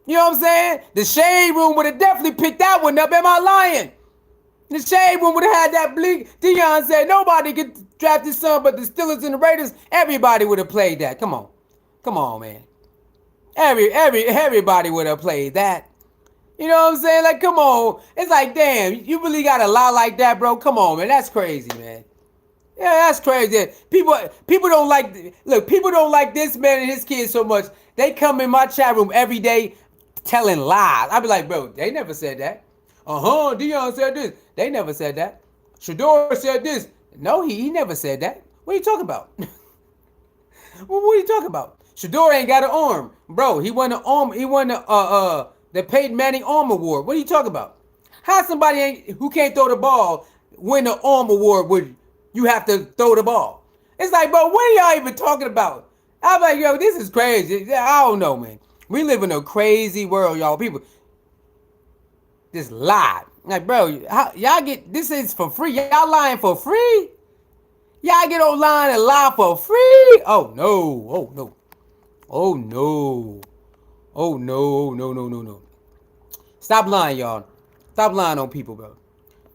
You know what I'm saying? The Shade Room would have definitely picked that one up. Am I lying? The Shade Room would have had that bleak. Deion said nobody could draft his son but the Steelers and the Raiders. Everybody would have played that. Come on. Come on, man. Everybody would have played that. You know what I'm saying? Like, come on. It's like, damn, you really got to lie like that, bro? Come on, man. That's crazy, man. Yeah, that's crazy. People don't like, look, people don't like this man and his kids so much. They come in my chat room every day telling lies. I be like, bro, they never said that. Deion said this. They never said that. Shedeur said this. No, he never said that. What are you talking about? What are you talking about? Shedeur ain't got an arm, bro. He won the arm. He won the Peyton Manning Arm Award. What are you talking about? How somebody who can't throw the ball win the Arm Award would you have to throw the ball? It's like, bro, what are y'all even talking about? I'm like, yo, this is crazy. I don't know, man. We live in a crazy world, y'all. People just lie. Like, bro, y'all get this is for free. Y'all lying for free? Y'all get online and lie for free? Oh no! Oh no! Oh no! Oh no! No! No! No! No! Stop lying, y'all. Stop lying on people, bro.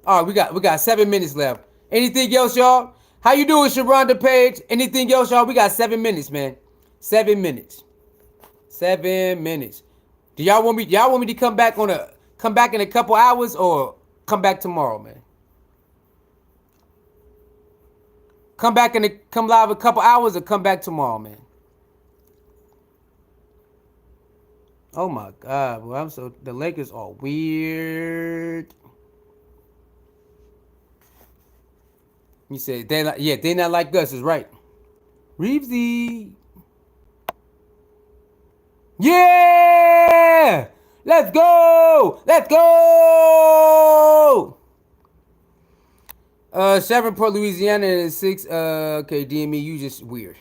All right, we got 7 minutes left. Anything else, y'all? How you doing, Sharonda Page? Anything else, y'all? We got 7 minutes, man. 7 minutes. 7 minutes. Do y'all want me? Y'all want me to come back in a couple hours or come back tomorrow, man? Come live a couple hours or come back tomorrow, man. Oh my God, well, the Lakers are weird. You said they not like us, is right. Reevesy. Yeah! Let's go! Let's go! Shreveport, Louisiana is 6. Okay, DME, you just weird.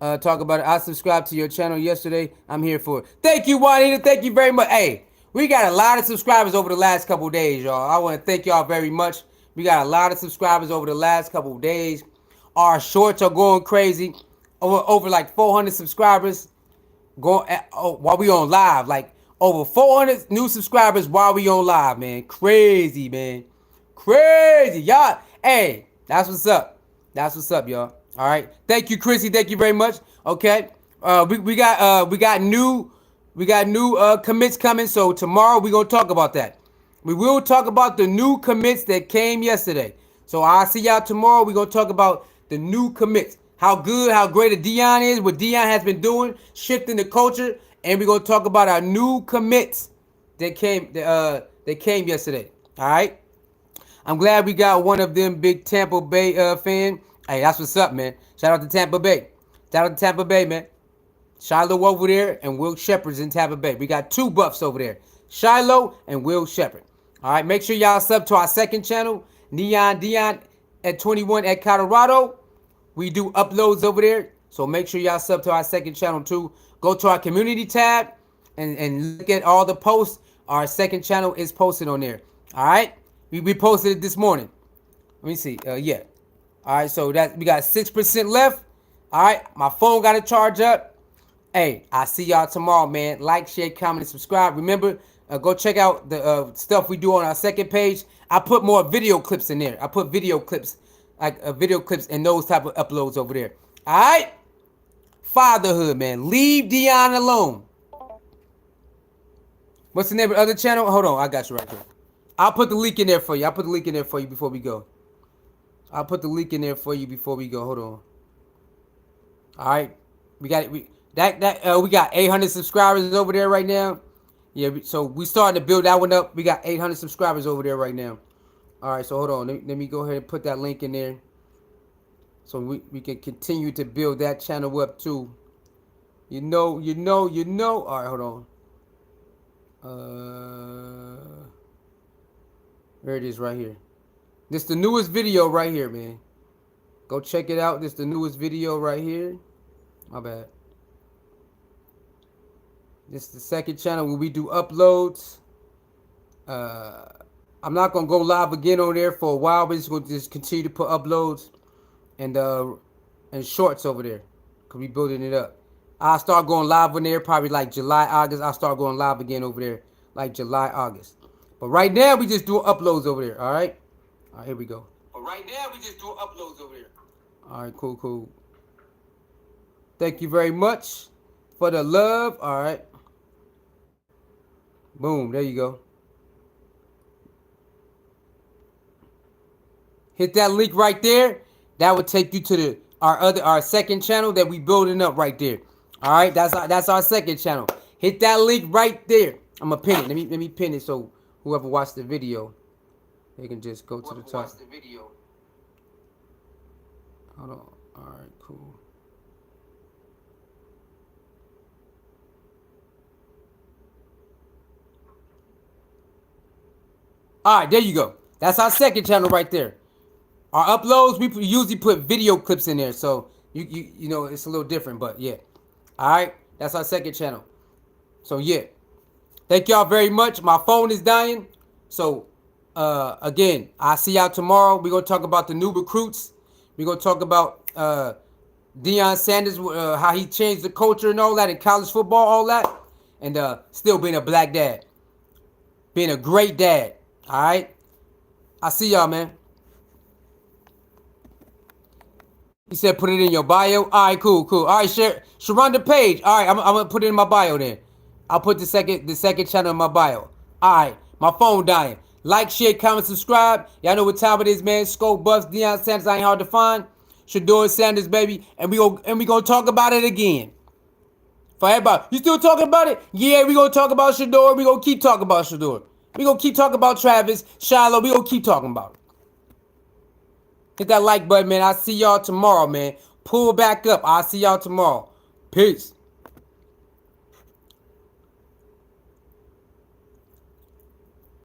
Talk about it. I subscribed to your channel yesterday. I'm here for it. Thank you, Juanita. Thank you very much. Hey, we got a lot of subscribers over the last couple days, y'all. I want to thank y'all very much. We got a lot of subscribers over the last couple days. Our shorts are going crazy. Over like 400 subscribers while we on live. Like over 400 new subscribers while we on live, man. Crazy, man. Crazy. Y'all, hey, that's what's up. That's what's up, y'all. All right. Thank you, Chrissy. Thank you very much. Okay. We got new commits coming. So tomorrow we're gonna talk about that. We will talk about the new commits that came yesterday. So I'll see y'all tomorrow. We're gonna talk about the new commits. How good, how great a Deion is, what Deion has been doing, shifting the culture, and we're gonna talk about our new commits that came yesterday. All right. I'm glad we got one of them big Tampa Bay fan. Hey, that's what's up, man. Shout out to Tampa Bay. Shout out to Tampa Bay, man. Shiloh over there and Will Shepard's in Tampa Bay. We got two buffs over there. Shiloh and Will Shepard. All right, make sure y'all sub to our second channel, Neon Dion at 21 at Colorado. We do uploads over there, so make sure y'all sub to our second channel too. Go to our community tab and look at all the posts. Our second channel is posted on there. All right, we posted it this morning. Let me see. Yeah. All right, so that we got 6% left. All right, my phone got to charge up. Hey, I'll see y'all tomorrow, man. Like, share, comment, and subscribe. Remember, go check out the stuff we do on our second page. I put more video clips in there. I put video clips, like video clips and those type of uploads over there. All right? Fatherhood, man. Leave Deion alone. What's the name of the other channel? Hold on, I got you right here. I'll put the link in there for you. Before we go. Hold on. All right, we got we got 800 subscribers over there right now. Yeah, so we starting to build that one up. We got 800 subscribers over there right now. All right, so hold on. Let me go ahead and put that link in there, so we can continue to build that channel up too. You know. All right, hold on. There it is right here. This is the newest video right here, man. Go check it out. This is the newest video right here. My bad. This is the second channel where we do uploads. I'm not gonna go live again on there for a while. We're just gonna continue to put uploads and shorts over there. Cause we building it up. I'll start going live on there probably like July, August. I'll start going live again over there like July, August. But right now we just do uploads over there. All right. All right, here we go. But right now we just do uploads over there. All right, cool. Thank you very much for the love. All right. Boom. There you go. Hit that link right there. That would take you to our second channel that we building up right there. All right, that's our second channel. Hit that link right there. I'm gonna pin it. Let me pin it so whoever watched the video, they can just go to the top. Hold on. All right, cool. All right, there you go. That's our second channel right there. Our uploads, we usually put video clips in there, so you know it's a little different, but yeah. All right, that's our second channel. So yeah, thank y'all very much. My phone is dying, so again, I'll see y'all tomorrow. We're gonna talk about the new recruits. We're gonna talk about Deion Sanders, how he changed the culture and all that in college football, all that, and still being a black dad, being a great dad. All right, I see y'all, man. He said put it in your bio. All right, cool. All right, Sharonda Page. All right, I'm gonna put it in my bio then. I'll put the second channel in my bio. All right, my phone dying. Like, share, comment, subscribe. Y'all know what time it is, man. Scope Buffs, Deion Sanders, I ain't hard to find. Shedeur Sanders, baby, and we gonna talk about it again. For everybody, you still talking about it? Yeah, we gonna talk about Shedeur. We gonna keep talking about Shedeur. We gonna keep talking about Travis, Shiloh. We gonna keep talking about it. Hit that like button, man. I'll see y'all tomorrow, man. Pull back up. I'll see y'all tomorrow. Peace.